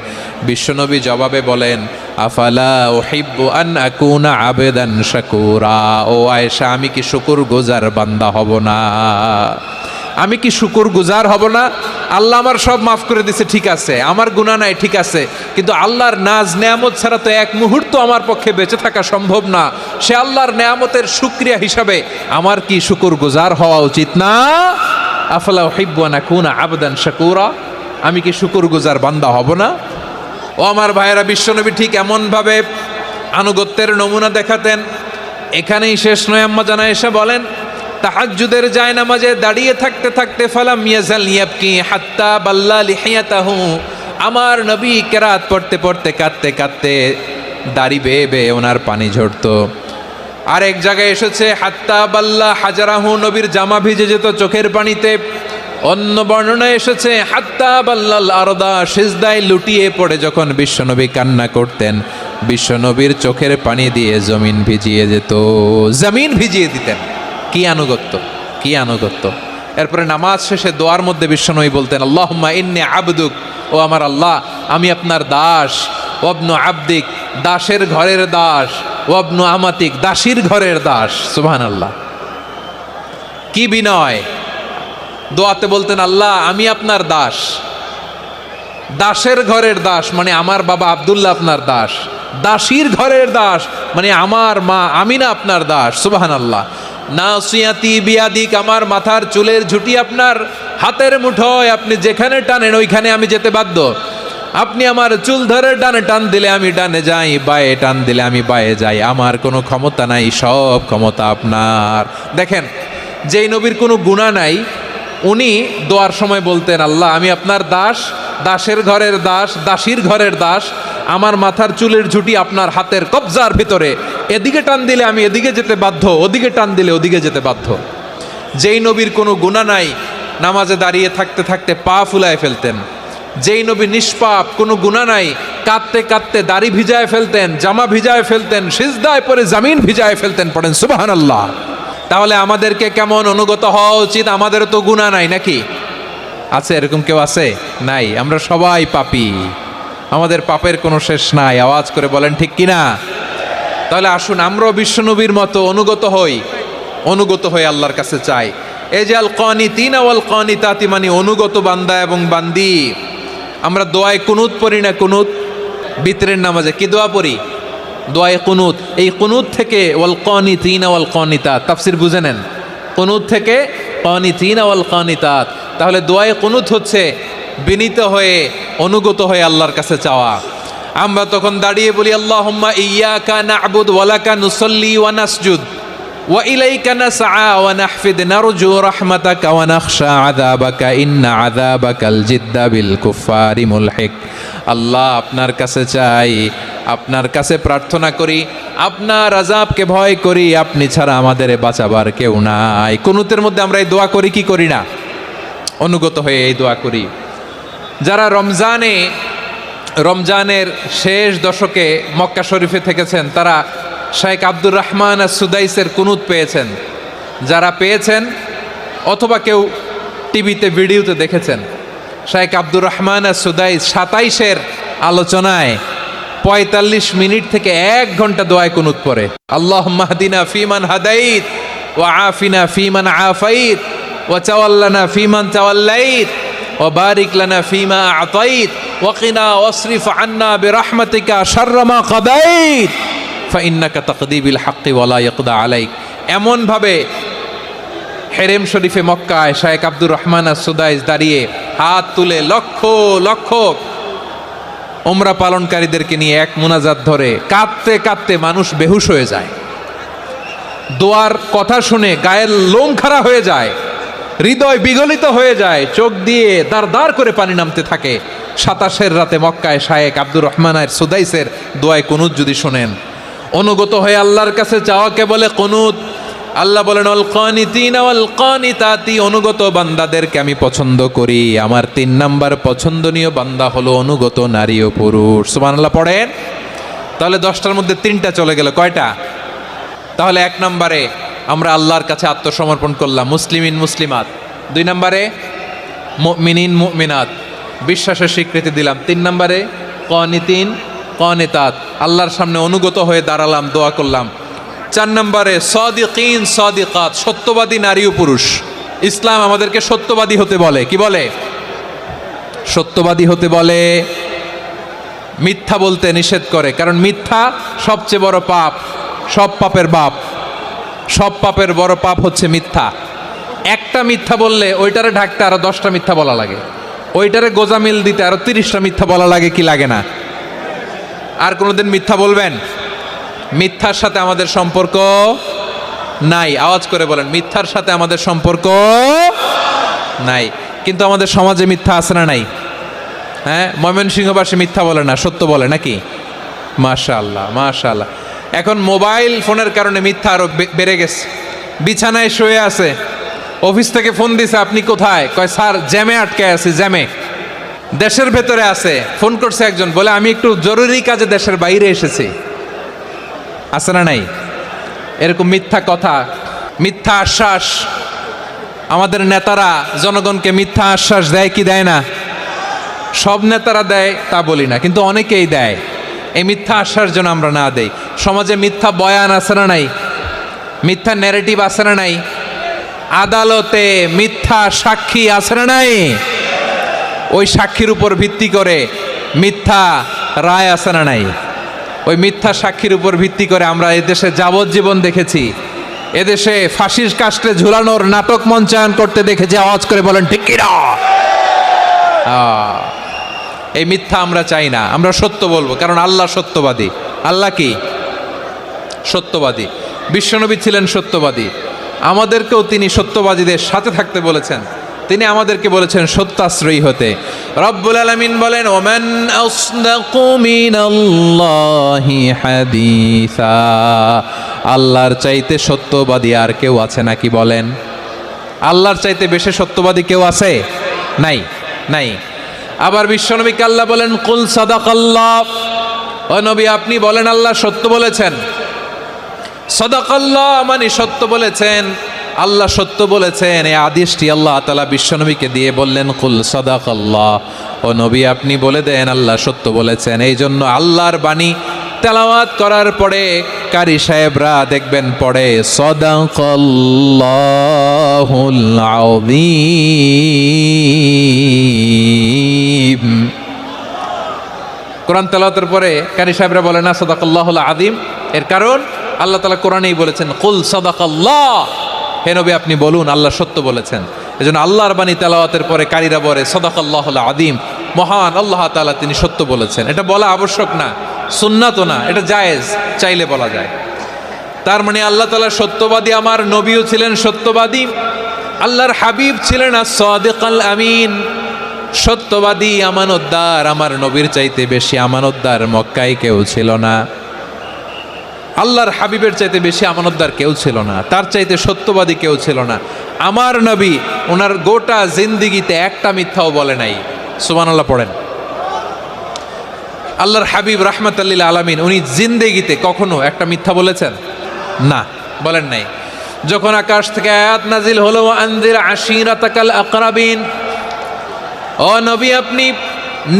বিশ্বনবী জবাবে বলেন, আফালা উহিব্বু আন আকুনা আবেদান শাকুরা। ও আয়েশা, আমি কি শুকরগুজার বান্দা হব না? আমি কি শুকরগুজার হব না? আল্লাহ আমার সব মাফ করে দিছে, ঠিক আছে, আমার গুনাহ নাই, ঠিক আছে, কিন্তু আল্লাহর নাজ নেয়ামত ছাড়া তো এক মুহূর্ত আমার পক্ষে বেঁচে থাকা সম্ভব না। সে আল্লাহর নেয়ামতের শুকরিয়া হিসাবে আমার কি শুকরগুজার হওয়া উচিত না? আফালা উহিব্বু আন আকুনা আবদান শাকুরা। আমি কি শুকরগুজার বান্দা হব না? ও আমার ভাইয়েরা, বিশ্বনবী ঠিক এমনভাবে আনুগত্যের নমুনা দেখাতেন। এখানেই শেষ নয়। আম্মা জান আয়েশা বলেন, তাহাজ্জুদের জায়নামাজে দাঁড়িয়ে থাকতে থাকতে ফালাম ইয়াজাল ইয়াবকি হাত্তা বাল্লা লিহিয়াতাহু। আমার নবী কেরাত পড়তে পড়তে কাঁদতে কাঁদতে দাড়ি বেয়ে বেয়ে ওনার পানি ঝরতো। আর এক জায়গায় এসেছে হাত্তা বাল্লা হাজারাহু, নবীর জামা ভিজে যেত চোখের পানিতে। অন্য বর্ণনায় এসেছে হাত্তা বাল্লাল আরদা, সিজদায় লুটিয়ে পড়ে যখন বিশ্বনবী কান্না করতেন, বিশ্বনবীর চোখের পানি দিয়ে জমিন ভিজিয়ে যেত, জমিন ভিজিয়ে দিতেন। কি আনুগত্য, কি আনুগত্য! এরপরে নামাজ শেষে দোয়ার মধ্যে বিশ্বনবী বলতেন, আল্লাহুম্মা ইন্নী আবদুক, ও আমার আল্লাহ, আমি আপনার দাস। ওয়াবনু আবদিক, দাসের ঘরের দাস। ওয়াবনু আমাতিক, দাসীর ঘরের দাস। সুবহানাল্লাহ, কি বিনয়! দোয়াতে বলতেন, আল্লাহ আমি আপনার দাস। দাসের ঘরের দাস মানে আমার বাবা আব্দুল্লাহ আপনার দাস। দাসীর ঘরের দাস মানে আমার মা আমিনা আপনার দাস। সুবহানাল্লাহ। নাসিয়াতি বিয়াদিক, আমার মাথার চুলের ঝুঁটি আপনার হাতের মুঠোয়, আপনি যেখানে টানেন ওইখানে আমি যেতে বাধ্য। আপনি আমার চুল ধরে ডানে টান দিলে আমি ডানে যাই, বায়ে টান দিলে আমি বায়ে যাই। আমার কোনো ক্ষমতা নাই, সব ক্ষমতা আপনার। দেখেন, যেই নবীর কোনো গুনাহ নাই, উনি দোয়ার সময় বলতেন, আল্লাহ আমি আপনার দাস, দাসের ঘরের দাস, দাসীর ঘরের দাস। আমার মাথার চুলের ঝুঁটি আপনার হাতের কবজার ভিতরে, এদিকে টান দিলে আমি এদিকে যেতে বাধ্য, ওদিকে টান দিলে ওদিকে যেতে বাধ্য। যেই নবীর কোনো গুনাহ নাই, নামাজে দাঁড়িয়ে থাকতে থাকতে পা ফুলায় ফেলতেন। যেই নবী নিষ্পাপ, কোনো গুনাহ নাই, কাঁদতে কাঁদতে দাড়ি ভিজায় ফেলতেন, জামা ভিজায় ফেলতেন, সিজদায় পরে জামিন ভিজায় ফেলতেন। পড়েন সুবহানাল্লাহ। তাহলে আমাদেরকে কেমন অনুগত হওয়া উচিত? আমাদেরও তো গুনাহ নাই নাকি? আছে এরকম কেউ? আছে? নাই। আমরা সবাই পাপী, আমাদের পাপের কোনো শেষ নাই। আওয়াজ করে বলেন ঠিক কিনা? তাহলে আসুন আমরাও বিশ্বনবীর মতো অনুগত হই, অনুগত হয়ে আল্লাহর কাছে চাই। এই যে আল কানিতিনা ওয়াল কানিতাতি, মানে অনুগত বান্দা এবং বান্দি। আমরা দোয়ায় কুনুত পড়ি না? কুনুত বিতরের নামাজে কি দোয়া পড়ি? দোয়ায়ে কুনুত। এই কুনুত থেকে ওয়াল কানিতিনা ওয়াল কানিতাত, তাফসীর বুঝে নেন। কুনুত থেকে কানিতিনা ওয়াল কানিতাত। তাহলে দোয়ায়ে কুনুত হচ্ছে বিনীত হয়ে, অনুগত হয়ে আল্লাহর কাছে চাওয়া। আমরা তখন দাঁড়িয়ে বলি, আল্লাহুম্মা ইয়্যাকা না'বুদু ওয়া লাকা নুসাল্লি ওয়া নাসজুদ ওয়া ইলাইকা নাসআ ওয়া নাহফিদ নারজু রাহমাতাকা ওয়া নাখশা আযাবাকা ইন্না আযাবাকাল জিদ্দা বিল কুফফারি মুলহিক। আল্লাহ আপনার কাছে চাই, আপনার কাছে প্রার্থনা করি, আপনার আযাবকে ভয় করি, আপনি ছাড়া আমাদের বাঁচাবার কেউ নাই। কুনুতের মধ্যে আমরা এই দোয়া করি কি করি না? অনুগত হয়ে এই দোয়া করি। যারা রমজানের শেষ দশকে মক্কা শরীফে থেকেছেন, তারা শেখ আব্দুর রহমান আস-সুদাইসের কুনুত পেয়েছেন। যারা পেয়েছেন অথবা কেউ টিভিতে ভিডিওতে দেখেছেন, শেখ আব্দুর রহমান আস-সুদাইস 27-এর আলোচনায় 45 মিনিট থেকে 1 ঘন্টা দোয়ায় কুনুত পড়ে। আল্লাহুম্মা হদিনা ফিমান হাদাইত ওয়া আফিনা ফিমান আফাইত ওয়া তাওয়াল্লানা ফিমান তাওয়াল্লাইত ওয়া বারিক লানা ফিমা আতাইত ওয়া কিনা ওয়াসরিফ আন্না বিরহমাতিকা শাররা মা কাদাইত ফাইন্নাকা তাকদি বিল হাক্কি ওয়া লা ইয়াকদা আলাইক। এমন ভাবে হেরেম শরীফে মক্কায় শায়েখ আব্দুর রহমান আস-সুদাইস দাঁড়িয়ে হাত তুলে লক্ষ লক্ষ উমরা পালনকারীদেরকে নিয়ে এক মুনাজাত ধরে কাঁদতে কাঁদতে মানুষ বেহুশ হয়ে যায়। দোয়ার কথা শুনে গায়ের লোম খাড়া হয়ে যায়, হৃদয় বিগলিত হয়ে যায়, চোখ দিয়ে দাঁড় দাঁড় করে পানি নামতে থাকে। 27 রাতে মক্কায় শায়েখ আব্দুর রহমান আস-সুদাইসের দোয়ায় কুনুত যদি শোনেন, অনুগত হয়ে আল্লাহর কাছে চাওয়াকে বলে কুনুত। আল্লাহ বলেন আল কানিতিনা ওয়াল কানিতাতি, অনুগত বান্দাদেরকে আমি পছন্দ করি। আমার 3 নাম্বার পছন্দনীয় বান্দা হলো অনুগত নারী ও পুরুষ। সুবহানাল্লাহ পড়েন। তাহলে 10টার মধ্যে 3টা চলে গেল, কয়টা? তাহলে 1 নম্বরে আমরা আল্লাহর কাছে আত্মসমর্পণ করলাম, মুসলিমিন মুসলিমাত। 2 নম্বরে মুমিনিন মুমিনাত, বিশ্বাসের স্বীকৃতি দিলাম। 3 নম্বরে কানিতিন কানিতাত, আল্লাহর সামনে অনুগত হয়ে দাঁড়ালাম, দোয়া করলাম। 4 নম্বরে সাদিকিন সাদিকাত, সত্যবাদী নারী ও পুরুষ। ইসলাম আমাদেরকে সত্যবাদী হতে বলে। কি বলে? সত্যবাদী হতে বলে, মিথ্যা বলতে নিষেধ করে। কারণ মিথ্যা সবচেয়ে বড় পাপ, সব পাপের বাপ। সব পাপের বড় পাপ হচ্ছে মিথ্যা। একটা মিথ্যা বললে ওইটারে ঢাকতে আরো 10টা মিথ্যা বলা লাগে, ওইটারে গোজামিল দিতে আরো 30টা মিথ্যা বলা লাগে, কি লাগে না? আর কোনোদিন মিথ্যা বলবেন? মিথ্যার সাথে আমাদের সম্পর্ক নাই। আওয়াজ করে বলেন, মিথ্যার সাথে আমাদের সম্পর্ক নাই। কিন্তু আমাদের সমাজে মিথ্যা আছে না নাই? হ্যাঁ, ময়মনসিংহবাসী মিথ্যা বলে না, সত্য বলে নাকি? মাশাআল্লাহ মাশাআল্লাহ। এখন মোবাইল ফোনের কারণে মিথ্যা আরো বেড়ে গেছে। বিছানায় শুয়ে আছে, অফিস থেকে ফোন দিছে, আপনি কোথায়? কয় স্যার জ্যামে আটকে আছি, জ্যামে। দেশের ভেতরে আছে, ফোন করছে একজন, বলে আমি একটু জরুরি কাজে দেশের বাইরে এসেছি। আছে না নাই? এরকম মিথ্যা কথা, মিথ্যা আশ্বাস। আমাদের নেতারা জনগণকে মিথ্যা আশ্বাস দেয় কি দেয় না? সব নেতারা দেয় তা বলি না, কিন্তু অনেকেই দেয়। এই মিথ্যা আশ্বাস যেন আমরা না দেই। সমাজে মিথ্যা বয়ান আছে না নাই? মিথ্যা ন্যারেটিভ আছে না নাই? আদালতে মিথ্যা সাক্ষী আছে না নাই? ওই সাক্ষীর উপর ভিত্তি করে মিথ্যা রায় আছে না নাই? ওই মিথ্যা সাক্ষীর উপর ভিত্তি করে আমরা এদেশে যাবজ্জীবন দেখেছি, এদেশে ফাঁসির কাস্টে ঝুলানোর নাটক মঞ্চায়ন করতে দেখেছি। আওয়াজ করে বলেন ঠিক কি না? এই মিথ্যা আমরা চাই না, আমরা সত্য বলবো, কারণ আল্লাহ সত্যবাদী। আল্লাহ কি? সত্যবাদী। বিশ্বনবী ছিলেন সত্যবাদী, আমাদেরকেও তিনি সত্যবাদীদের সাথে থাকতে বলেছেন। তিনি আমাদেরকে বলেছেন সত্যাশ্রয়ী হতে। রব্বুল আলামিন বলেন ওমান আসদাকু মিনাল্লাহি হাদিসা, আল্লাহর চাইতে সত্যবাদী আর কেউ আছে নাকি বলেন? আল্লাহর চাইতে বেশি সত্যবাদী কেউ আছে? নাই, নাই। আবার বিশ্বনবীকে আল্লাহ বলেন কুল সাদাকাল্লাহ, ও নবী আপনি বলেন আল্লাহ সত্য বলেছেন। সাদাকাল্লাহ মানে সত্য বলেছেন, আল্লাহ সত্য বলেছেন। এই আদেশটি আল্লাহ তাআলা বিশ্বনবীকে দিয়ে বললেন কুল সাদাকাল্লাহ, ও নবী আপনি বলে দেন আল্লাহ সত্য বলেছেন। এই জন্য আল্লাহর বাণী তেলাওয়াত করার পরে কারি সাহেবরা দেখবেন পড়ে সাদাকাল্লাহুল আযীম। কোরআন তেলাওয়াতের পরে কারি সাহেবরা বলে না সাদাকাল্লাহুল আযীম। এর কারণ আল্লাহ তাআলা কোরআনেই বলেছেন কুল সাদাকাল্লাহ, হে নবী আপনি বলুন আল্লাহ সত্য বলেছেন। এজন্য আল্লাহর বাণী তেলাওয়াতের পরে কারীরা বলে সাদাকাল্লাহুল আযীম, মহান আল্লাহ তাআলা তিনি সত্য বলেছেন। এটা বলা আবশ্যক না, সুন্নাতও না, এটা জায়েজ, চাইলে বলা যায়। তার মানে আল্লাহ তাআলা সত্যবাদী, আমার নবীও ছিলেন সত্যবাদী, আল্লাহর হাবিব ছিলেন as-সাদিকাল আমিন, সত্যবাদী, আমানতদার। আমার নবীর চাইতে বেশি আমানতদার মক্কায় কেউ ছিল না, আল্লাহর হাবিবের চাইতে বেশি আমানতদার কেউ ছিল না, তার চাইতে সত্যবাদী কেউ ছিল না। আমার নবী ওনার গোটা জিন্দিগিতে একটা মিথ্যাও বলে নাই। সুবহানাল্লাহ পড়েন। আল্লাহর হাবিব রাহমাতাল লিল আলামিন উনি জিন্দেগিতে কখনো একটা মিথ্যা বলেছেন? না, বলেন নাই। যখন আকাশ থেকে আয়াত নাজিল হলো আনজির আশিরাতাকাল আকরাবিন, ও নবী আপনি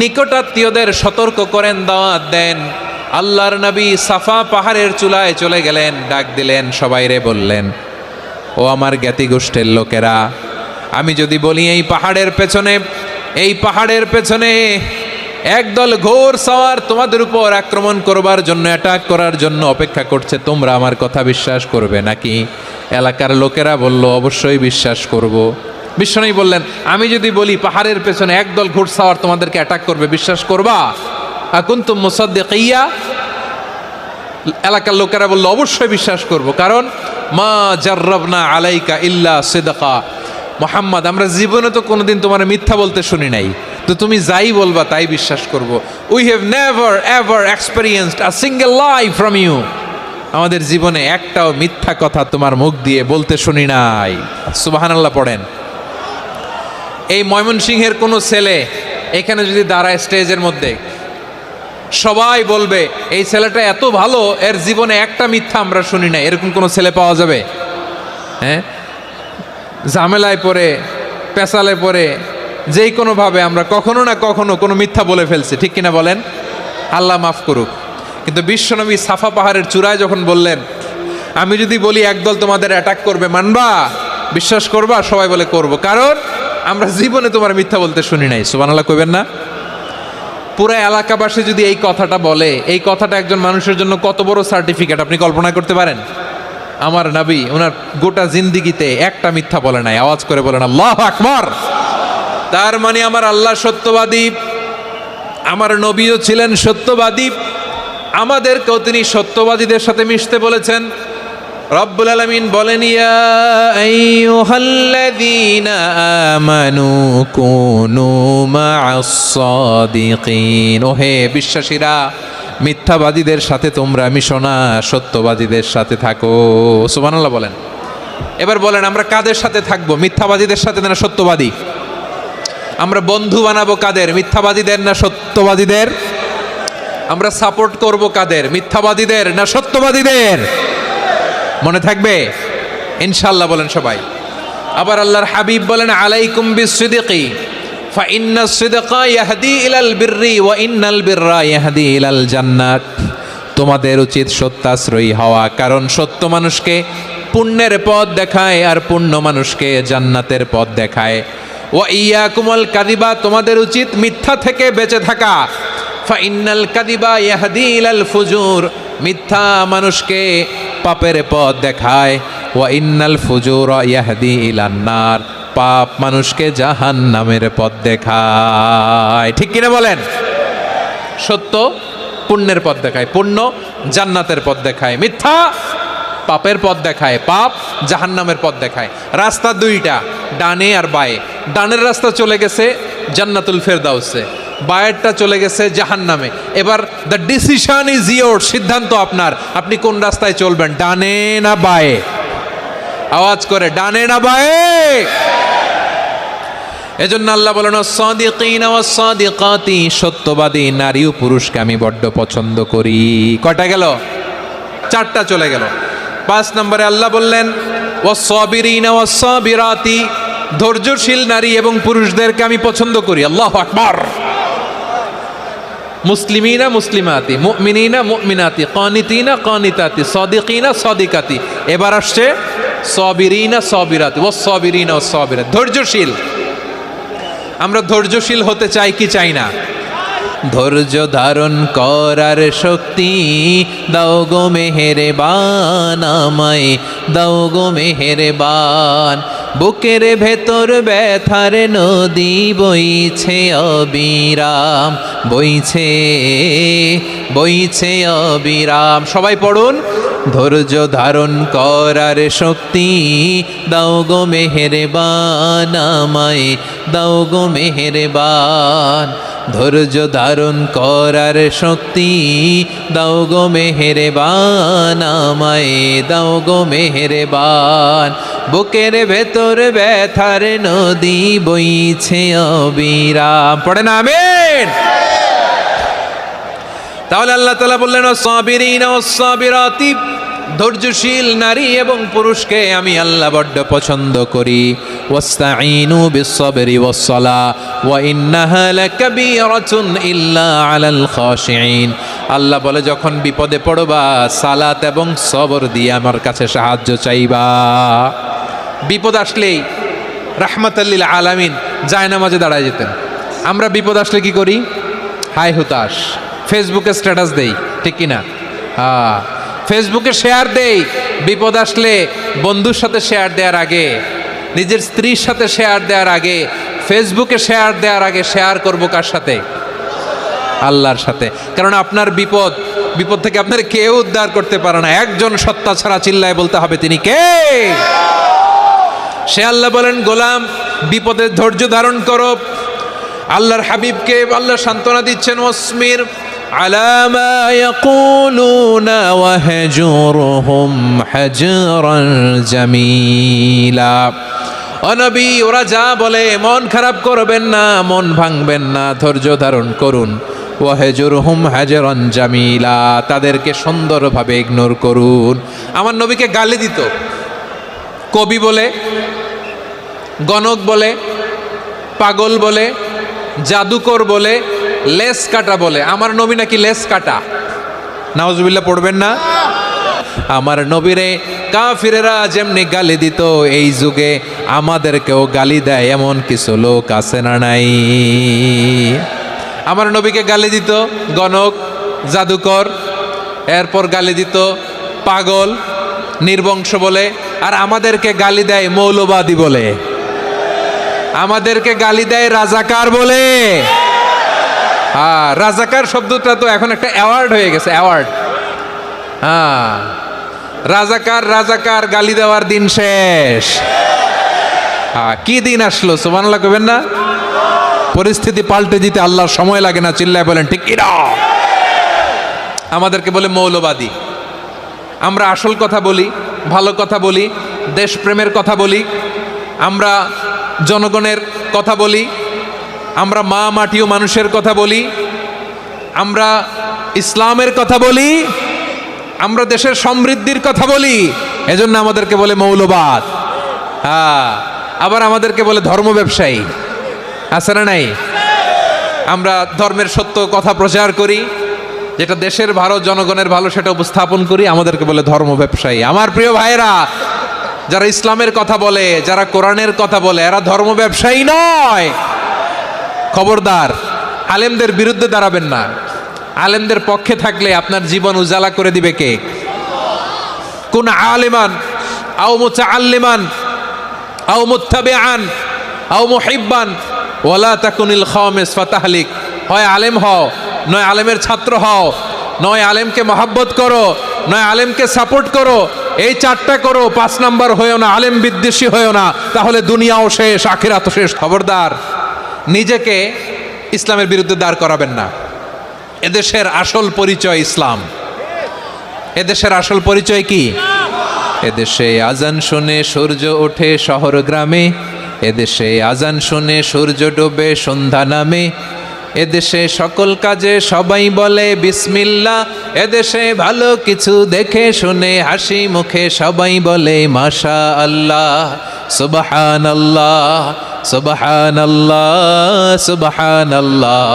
নিকটাত্মীয়দের সতর্ক করেন, দাওয়াত দেন। আল্লাহর নবী সাফা পাহাড়ের চূড়ায় চলে গেলেন, ডাক দিলেন, সবাইরে বললেন ও আমার জ্ঞাতি গোষ্ঠীর লোকেরা, আমি যদি বলি এই পাহাড়ের পেছনে একদল ঘোর সওয়ার তোমাদের উপর আক্রমণ করবার জন্য, অ্যাটাক করার জন্য অপেক্ষা করছে, তোমরা আমার কথা বিশ্বাস করবে নাকি? এলাকার লোকেরা বলল, অবশ্যই বিশ্বাস করব। বিশ্বনবী বললেন, আমি যদি বলি পাহাড়ের পেছনে একদল ঘোড়সাওয়ার তোমাদেরকে অ্যাটাক করবে, বিশ্বাস করবা? আকুনতুম মুসাদ্দিকিয়া? এলাকার লোকেরা বলল, অবশ্যই বিশ্বাস করব, কারণ মা জাররাবনা আলাইকা ইল্লা সিদকা। মুহাম্মদ, আমরা জীবনে তো কোনোদিন তোমার মিথ্যা বলতে শুনি নাই, তো তুমি যাই বলবা তাই বিশ্বাস করব। We have never ever experienced a single lie from you. আমাদের জীবনে একটাও মিথ্যা কথা তোমার মুখ দিয়ে বলতে শুনি নাই। সুবহানাল্লাহ পড়েন। এই ময়মনসিংহের কোনো ছেলে এখানে যদি দাঁড়ায় স্টেজের মধ্যে, সবাই বলবে এই ছেলেটা এত ভালো, এর জীবনে একটা মিথ্যা আমরা শুনি না। এরকম কোনো ছেলে পাওয়া যাবে? হ্যাঁ, ঝামেলায় পড়ে, পেশালে পড়ে, যেই কোনোভাবে আমরা কখনো না কখনো কোনো মিথ্যা বলে ফেলছি, ঠিক কিনা বলেন? আল্লাহ মাফ করুক। কিন্তু বিশ্বনবী সাফা পাহাড়ের চূড়ায় যখন বললেন, আমি যদি বলি একদল তোমাদের অ্যাটাক করবে, মানবা? বিশ্বাস করবা? সবাই বলে করব, কারণ আমরা জীবনে তোমার মিথ্যা বলতে শুনি নাই। সুবহানাল্লাহ কইবেন না? পুরো এলাকাবাসী যদি এই কথাটা বলে, এই কথাটা একজন মানুষের জন্য কত বড় সার্টিফিকেট আপনি কল্পনা করতে পারেন? আমার নবী ওনার গোটা জিন্দিগিতে একটা মিথ্যা বলে নাই। আওয়াজ করে বলেন আল্লাহু আকবার। তার মানে আমার আল্লাহ সত্যবাদী, আমার নবীও ছিলেন সত্যবাদী, আমাদেরকেও তিনি সত্যবাদীদের সাথে মিশতে বলেছেন। রব্বুল আলামিন বলেন, ইয়া আইয়ুহাল্লাযীনা আমানু কুনু মা'আস সাদিকিন। ওহে বিশ্বাসীরা, মিথ্যাবাদীদের সাথে তোমরা মিশো না, সত্যবাদীদের সাথে থাকো। সুবহানাল্লাহ বলেন। এবার বলেন, আমরা কাদের সাথে থাকবো? মিথ্যাবাদীদের সাথে না সত্যবাদী? আমরা বন্ধু বানাবো কাদের? মিথ্যাবাদীদের না সত্যবাদীদের? আমরা সাপোর্ট করব কাদের? মিথ্যাবাদীদের না সত্যবাদীদের? মনে থাকবে ইনশাআল্লাহ বলেন সবাই। আবার আল্লাহর হাবিব বলেন, আলাইকুম বিসসিদকি ফাইন্নাস সিদকা ইয়াহদি ইলাল বিররি ওয়া ইন্নাল বিররা ইয়াহদি ইলাল জান্নাত। তোমাদের উচিত সত্যাশ্রয়ী হওয়া, কারণ সত্য মানুষকে পুণ্যের পথ দেখায় আর পুণ্য মানুষকে জান্নাতের পথ দেখায়। ওয়া ইয়াকুমুল কাযিবা, তোমাদের উচিত মিথ্যা থেকে বেঁচে থাকা। ফাইন্নাল কাযিবা ইয়াহদি ইলাল ফুজুর, মিথ্যা মানুষকে পাপের পথ দেখায়। ওয়া ইন্নাল ফুজুরা ইয়াহদি ইলান নার, পাপ মানুষকে জাহান্নামের পথ দেখায়। ঠিক কিনা বলেন? সত্য পুণ্যের পথ দেখায়, পুণ্য জান্নাতের পথ দেখায়, মিথ্যা পাপের পথ দেখায়, পাপ জাহান্নামের পথ দেখায়। রাস্তা দুইটা, ডানে আর বায়ে। ডানের রাস্তা চলে গেছে জান্নাতুল ফেরদাউসে, বায়েরটা চলে গেছে জাহান্নামে। এবার দ্য ডিসিশন ইজ ইয়োর, সিদ্ধান্ত আপনার, আপনি কোন রাস্তায় চলবেন, ডানে না বায়ে? আওয়াজ করে, ডানে না বায়ে? এজন্য আল্লাহ বলেন, সাদিকিনা ওয়াস সাদিকাতি, সত্যবাদী নারী ও পুরুষকে আমি বড্ড পছন্দ করি। কয়টা গেল? চারটা চলে গেল। 5 নম্বরে আল্লাহ বললেন, ওয়াস সাবিরিনা ওয়াস সাবিরাতি, ধৈর্যশীল নারী এবং পুরুষদেরকে আমি পছন্দ করি। আল্লাহু আকবার। মুসলিমিনা মুসলিমাতি, মুমিনিনা মুমিনাতি, কানিতিনা কানিতাতি, সাদিকিনা সাদিকাতি। এবার আসছে সাবিরিনা সাবিরাতি, ওয়াস সাবিরিনা ওয়াস সাবিরাত, ধৈর্যশীল। আমরা ধৈর্যশীল হতে চাই কি চাই না? ধৈর্য ধারণ করার শক্তি দাও গো মেহেরবান, আমায় দাও গো মেহেরবান। বুকের ভেতর ব্যথার নদী বইছে অবিরাম, বইছে বইছে অবিরাম। সবাই পড়ুন, ধৈর্য ধারণ করার শক্তি দাও গো মেহেরবান, আমায় দাও গো মেহেরবান। ধৈর্য ধারণ করার শক্তি দাও গো মেহেরবান, আমায় দাও গো মেহেরবান। বুকের ভেতর ব্যথার নদী বইছে অবিরাম। পড়েন আমিন। তাহলে আল্লাহ তাআলা বললেন, সাবিরিনা ওয়াস সাবিরাতি, ধৈর্যশীল নারী এবং পুরুষকে আমি আল্লাহ বড্ড পছন্দ করি। ওয়াস্তাঈনু বিস-সাবরি ওয়াস-সালাহ ওয়া ইন্নাহা লাকাবীরাতুন ইল্লা আলাল খাশিঈন। আল্লাহ বলে, যখন বিপদে পড়বা সালাত এবং সবর দিয়ে আমার কাছে সাহায্য চাইবা। বিপদ আসলেই রাহমাতাল্লিল আলামিন জায়নামাজে দাঁড়ায় যেতেন। আমরা বিপদ আসলে কি করি? হাই হুতাশ, ফেসবুকে স্ট্যাটাস দেই, ঠিক কিনা? হ্যাঁ, ফেসবুকে শেয়ার দেই। বিপদ আসলে বন্ধুর সাথে শেয়ার দেওয়ার আগে, নিজের স্ত্রীর সাথে শেয়ার দেওয়ার আগে, ফেসবুকে শেয়ার দেওয়ার আগে শেয়ার করবো কার সাথে? আল্লাহর সাথে। কারণ আপনার বিপদ থেকে আপনার কেউ উদ্ধার করতে পারে না, একজন সত্তা ছাড়া। চিল্লায় বলতে হবে তিনি কে? সে আল্লাহ বলেন, গোলাম বিপদের ধৈর্য ধারণ করো। আল্লাহর হাবিবকে আল্লাহ সান্ত্বনা দিচ্ছেন, ওয়াসমির আলা মা ইয়াকুলুনা ওয়াহজুরহুম হাজরান জামিলা। ও নবী, ওরা যা বলে মন খারাপ করবেন না, মন ভাঙবেন না, ধৈর্য ধারণ করুন। ওয়াহজুরহুম হাজরান জামিলা, তাদেরকে সুন্দরভাবে ইগনোর করুন। আমার নবীকে গালি দিত কবি বলে, গণক বলে, পাগল বলে, জাদুকর বলে, লেস কাটা বলে। আমার নবী নাকি লেস কাটা? নাউজুবিল্লাহ পড়বেন না? আমার নবীরে কাফিরেরা যেমনি গালি দিত, এই যুগে আমাদেরকেও গালি দেয় এমন কিছু লোক আছে না নাই? আমার নবীকে গালি দিত গণক, জাদুকর, এরপর গালি দিত পাগল, নির্বংশ বলে, আর আমাদেরকে গালি দেয় মৌলবাদী বলে, আমাদেরকে গালি দেয় রাজাকার বলে। হ্যাঁ, রাজাকার শব্দটা তো এখন একটা অ্যাওয়ার্ড হয়ে গেছে, অ্যাওয়ার্ড। হ্যাঁ, রাজাকার গালি দেওয়ার দিন শেষ। হ্যাঁ, কি দিন আসলো? সুবহানাল্লাহ কইবেন না? পরিস্থিতি পাল্টে দিতে আল্লাহর সময় লাগে না। চিল্লায় বলেন ঠিক কিনা? আমাদেরকে বলে মৌলবাদী। আমরা আসল কথা বলি, ভালো কথা বলি, দেশপ্রেমের কথা বলি, আমরা জনগণের কথা বলি, আমরা মা মাটি ও মানুষের কথা বলি, আমরা ইসলামের কথা বলি, আমরা দেশের সমৃদ্ধির কথা বলি। এজন্য আমাদেরকে বলে মৌলবাদ। হ্যাঁ, আবার আমাদেরকে বলে ধর্ম ব্যবসায়ী। আছে না নাই? আমরা ধর্মের সত্য কথা প্রচার করি, যেটা দেশের ভালো, জনগণের ভালো, সেটা উপস্থাপন করি, আমাদেরকে বলে ধর্ম ব্যবসায়ী। আমার প্রিয় ভাইরা, যারা ইসলামের কথা বলে, যারা কোরআনের কথা বলে, এরা ধর্ম ব্যবসায়ী নয়। খবরদার, আলেমদের বিরুদ্ধে দাঁড়াবেন না। আলেমদের পক্ষে থাকলে আপনার জীবন উজালা করে দিবে কে? কুন আলিমান আও মুতাআল্লিমান আও মুত্তাবিআন আও মুহিব্বান ওয়ালা তাকুনিল খামিস ফাতাহলিক। হয় আলেম হও, নয় আলেমের ছাত্র হও, নয় আলেমকে মহাব্বত করো, নয় আলেমকে সাপোর্ট করো। এই চারটা করো, 5 নাম্বার হয়েও না, আলেম বিদ্বেষী হয়েও না, তাহলে দুনিয়াও শেষ, আখিরাতও শেষ। খবরদার, নিজেকে ইসলামের বিরুদ্ধে দাঁড় করাবেন না। এদেশের আসল পরিচয় ইসলাম। এদেশের আসল পরিচয় কি? এদেশে আজান শুনে সূর্য ওঠে শহর গ্রামে, এদেশে আজান শুনে সূর্য ডোবে সন্ধ্যা নামে, এদেশে সকল কাজে সবাই বলে বিসমিল্লাহ, এদেশে ভালো কিছু দেখে শুনে হাসি মুখে সবাই বলে মাশা আল্লাহ, সুবহানাল্লাহ, সুবহানাল্লাহ, সুবহানাল্লাহ,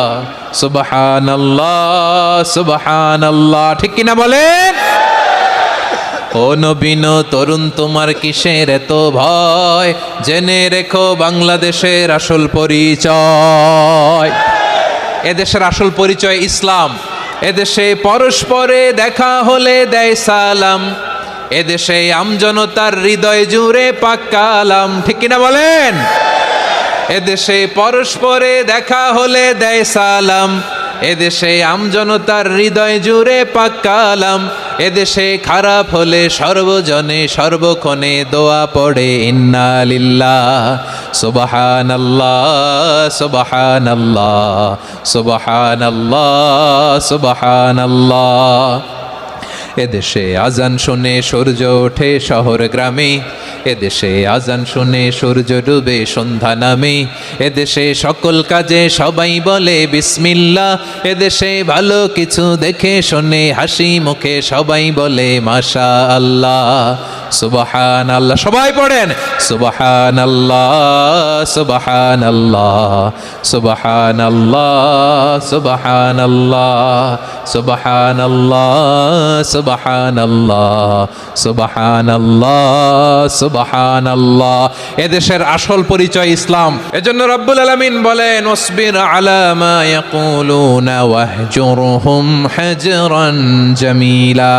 সুবহানাল্লাহ, সুবহানাল্লাহ। ঠিক কিনা বলেন? ও নবীন তরুণ, তোমার কিসের এত ভয়? জেনে রেখো বাংলাদেশের আসল পরিচয়। এদেশের আসল পরিচয় ইসলাম। এদেশে পরস্পরে দেখা হলে দেয় সালাম, এদেশে আমজনতার হৃদয় জুড়ে পাক কালাম। ঠিক কিনা বলেন? এদেশে পরস্পরে দেখা হলে দেয় সালাম, এদেশে আমজনতার হৃদয় জুড়ে পাক কালাম, এদেশে খারাপ হলে সর্বজনে সর্বক্ষণে দোয়া পড়ে ইন্না লিল্লাহ, সুবহানাল্লাহ, সুবহানাল্লাহ, সুবহানাল্লাহ, সুবহানাল্লাহ। এদেশে আজান শুনে সূর্য ওঠে শহর গ্রামে, এদেশে আজান শুনে সূর্য ডুবে সন্ধ্যা নামে, এদেশে সকল কাজে সবাই বলে বিসমিল্লাহ, এদেশে ভালো কিছু দেখে শুনে হাসি মুখে সবাই বলে মাশা আল্লাহ, সুবহানাল্লাহ। সবাই পড়েন সুবহানাল্লাহ, সুবহানাল্লাহ, সুবহানাল্লাহ, সুবহানাল্লাহ, সুবহানাল্লাহ, সুবহানাল্লাহ, সুবহানাল্লাহ, সুবহানাল্লাহ। সুবহানাল্লাহ। এদেশের আসল পরিচয় ইসলাম। এজন্য রব্বুল আলামিন বলেন ওয়াসবির আলা মা ইয়াকুলুনা ওয়াহজুরহুম হাজরান জামিলা।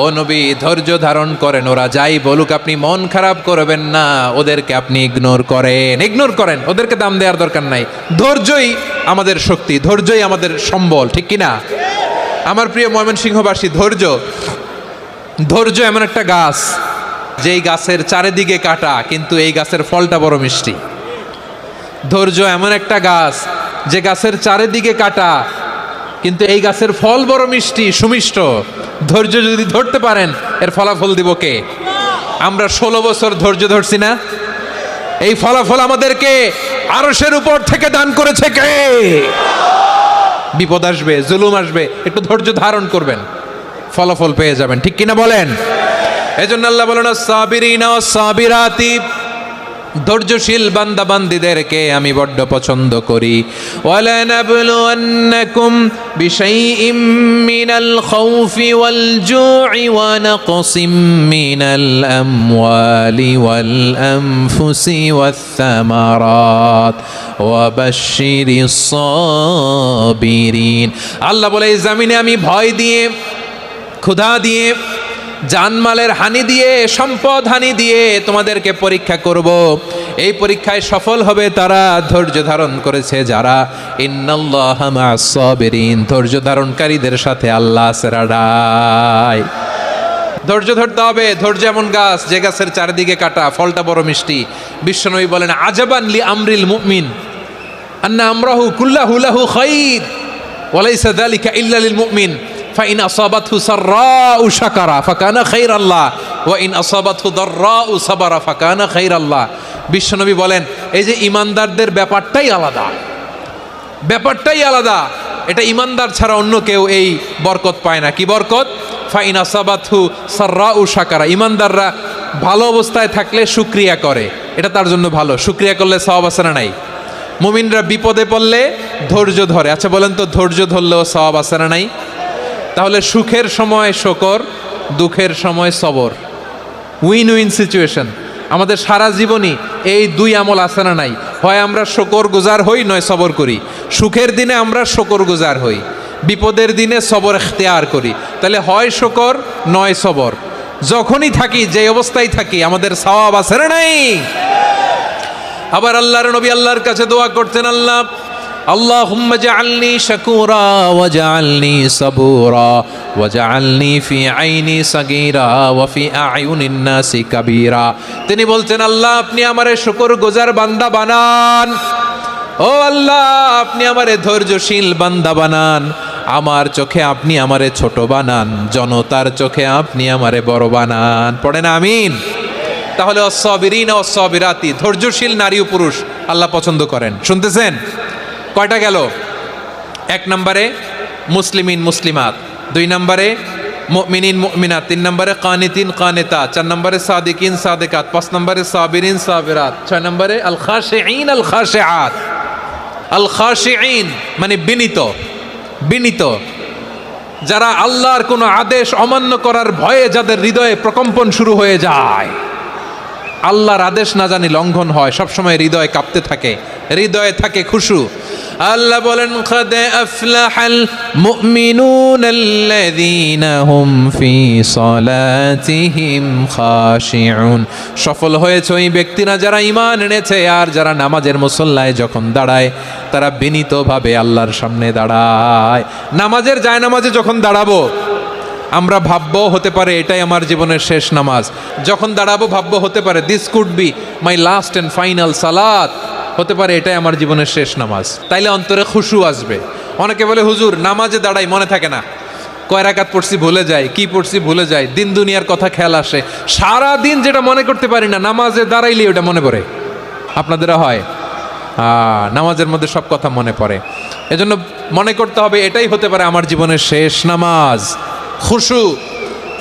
ও নবী, ধৈর্য ধারণ করেন, ওরা যাই বলুক আপনি মন খারাপ করবেন না, ওদেরকে আপনি ইগনোর করেন, ওদেরকে দাম দেওয়ার দরকার নাই। ধৈর্যই আমাদের শক্তি, ধৈর্যই আমাদের সম্বল, ঠিক কিনা? আমার প্রিয় ময়মনসিংহবাসী, ধৈর্য এমন একটা গাছ, যেই গাছের চারিদিকে কাটা কিন্তু এই গাছের ফলটা বড় মিষ্টি। ধৈর্য এমন একটা গাছ, যে গাছের চারিদিকে কাটা কিন্তু এই গাছের ফল বড় মিষ্টি, সুমিষ্ট। ধৈর্য যদি ধরতে পারেন, এর ফলাফল দিব কে? আমরা 16 বছর ধৈর্য ধরছি না? এই ফলাফল আমাদেরকে আরশের উপর থেকে দান করেছে কে? বিপদ আসবে, জুলুম আসবে, একটু ধৈর্য ধারণ করবেন, ফলাফল পেয়ে যাবেন, ঠিক কিনা বলেন? এজন্য আল্লাহ বলেন আস-সাবিরিনা ওয়াস-সাবিরাতি, ধৈর্যশীল বান্দা বান্দীদেরকে আমি বড্ড পছন্দ করি। ওয়ালা নাবলুওয়ান্নাকুম বিশাইইম মিনাল খাউফি ওয়াল জু'i ওয়া নাকসিম মিনাল আমওয়ালি ওয়াল আনফুসি ওয়াস সামারাত ওয়া বাশশিরিস সাবিরিন। আল্লাহ বলে এই জমিনে আমি ভয় দিয়ে, ক্ষুধা দিয়ে, জানমালের হানি দিয়ে, সম্পদ হানি দিয়ে তোমাদেরকে পরীক্ষা করব। এই পরীক্ষায় সফল হবে তারা ধৈর্য ধারণ করেছে যারা। ইন্নাল্লাহা মা'আস সাবিরিন, ধৈর্য ধারণকারীদের সাথে আল্লাহ আছে রাডাই। ধৈর্য ধরতে হবে। ধৈর্য এমন গাছ, যে গাছের চারিদিকে কাটা, ফলটা বড় মিষ্টি। বিশ্বনবী বলেন আজাবান লি আমরিল মুমিন আন্না আমরাহু কুল্লাহু লাহু খাইর ওয়া লাইসা যালিকা ইল্লা লিল মুমিন ফাইন আসাবাতহু সাররাউ শাকারা ফাকানা খাইরাল্লাহ ওয়া ইন আসাবাতহু দাররাউ সাবারা ফাকানা খাইরাল্লাহ। বিশ্বনবী বলেন এই যে ইমানদারদের ব্যাপারটাই আলাদা, এটা ইমানদার ছাড়া অন্য কেউ এই বরকত পায় না। কি বরকত? ফাইন আসাবাতহু সাররাউ শাকারা, ইমানদাররা ভালো অবস্থায় থাকলে শুকরিয়া করে, এটা তার জন্য ভালো। শুকরিয়া করলে সওয়াব আছে না নাই? মুমিনরা বিপদে পড়লে ধৈর্য ধরে। আচ্ছা বলেন তো, ধৈর্য ধরলেও সওয়াব আছে না নাই? তাহলে সুখের সময় শকর, দুঃখের সময় সবর, উইন উইন সিচুয়েশন। আমাদের সারা জীবনই এই দুই আমল আছে না নাই? হয় আমরা শকর গুজার হই, নয় সবর করি। সুখের দিনে আমরা শকর গুজার হই, বিপদের দিনে সবর ইখতিয়ার করি। তাহলে হয় শকর নয় সবর। যখনই থাকি, যে অবস্থায় থাকি, আমাদের সওয়াব আছে না নাই? আবার আল্লাহর নবী আল্লাহর কাছে দোয়া করতেন, আল্লাহুম্মা জাআলনি শাকুরা ওয়া জাআলনি সাবুরা ওয়া জাআলনি ফি আইনি সাগীরা ওয়া ফি আ'য়ুনিন নাসি কাবীরা। তিনি বলতেন আল্লাহ আপনি আমারে শুকরগুজার বান্দা বানান, ও আল্লাহ আপনি আমারে ধৈর্যশীল বান্দা বানান, আমার চোখে আপনি আমারে ছোট বানান, জনতার চোখে আপনি আমারে বড় বানান। পড়েন আমিন। তাহলে আস-সাবিরিনা ওয়াস-সাবিরাতি, ধৈর্যশীল নারী ও পুরুষ আল্লাহ পছন্দ করেন। শুনতেছেন? কয়টা গেল? 1 নম্বরে মুসলিমিন মুসলিমাত, 2 নম্বরে মুমিনিন মুমিনাত, 3 নম্বরে কানিতিন কানিতাত, 4 নম্বরে সাদিকিন সাদিকাত, 5 নম্বরে সাবিরিন সাবিরাত, 6 নম্বরে আল খাশিঈন আল খাশিআত। আল খাশিঈন মানে বিনীত, যারা আল্লাহর কোনো আদেশ অমান্য করার ভয়ে যাদের হৃদয়ে প্রকম্পন শুরু হয়ে যায়, আল্লাহর আদেশ না জানি লঙ্ঘন হয়, সবসময় হৃদয় কাঁপতে থাকে, হৃদয়ে থাকে খুশু। আল্লাহ বলেন قد أفلح المؤمنون الذين هم في صلاتهم خاشعون। সফল হয়েছে ওই ব্যক্তিরা যারা ঈমান এনেছে আর যারা নামাজের মুসল্লায় যখন দাঁড়ায় তারা বিনীতভাবে আল্লাহর সামনে দাঁড়ায়। নামাজের জায়নামাজে যখন দাঁড়াবো আমরা ভাববো হতে পারে এটাই আমার জীবনের শেষ নামাজ। যখন দাঁড়াবো ভাববো হতে পারে this could be my last and final সালাত, হতে পারে এটাই আমার জীবনের শেষ নামাজ। তাইলে অন্তরে খুশু আসবে। অনেকে বলে হুজুর নামাজে দাঁড়াই মনে থাকে না, কয় রাকাত পড়ছি ভুলে যাই, কি পড়ছি ভুলে যাই, দিন দুনিয়ার কথা খেয়াল আসে, সারা দিন যেটা মনে করতে পারি না নামাজে দাঁড়াইলে ওটা মনে পড়ে। আপনাদেরও হয়? নামাজের মধ্যে সব কথা মনে পড়ে। এজন্য মনে করতে হবে এটাই হতে পারে আমার জীবনের শেষ নামাজ।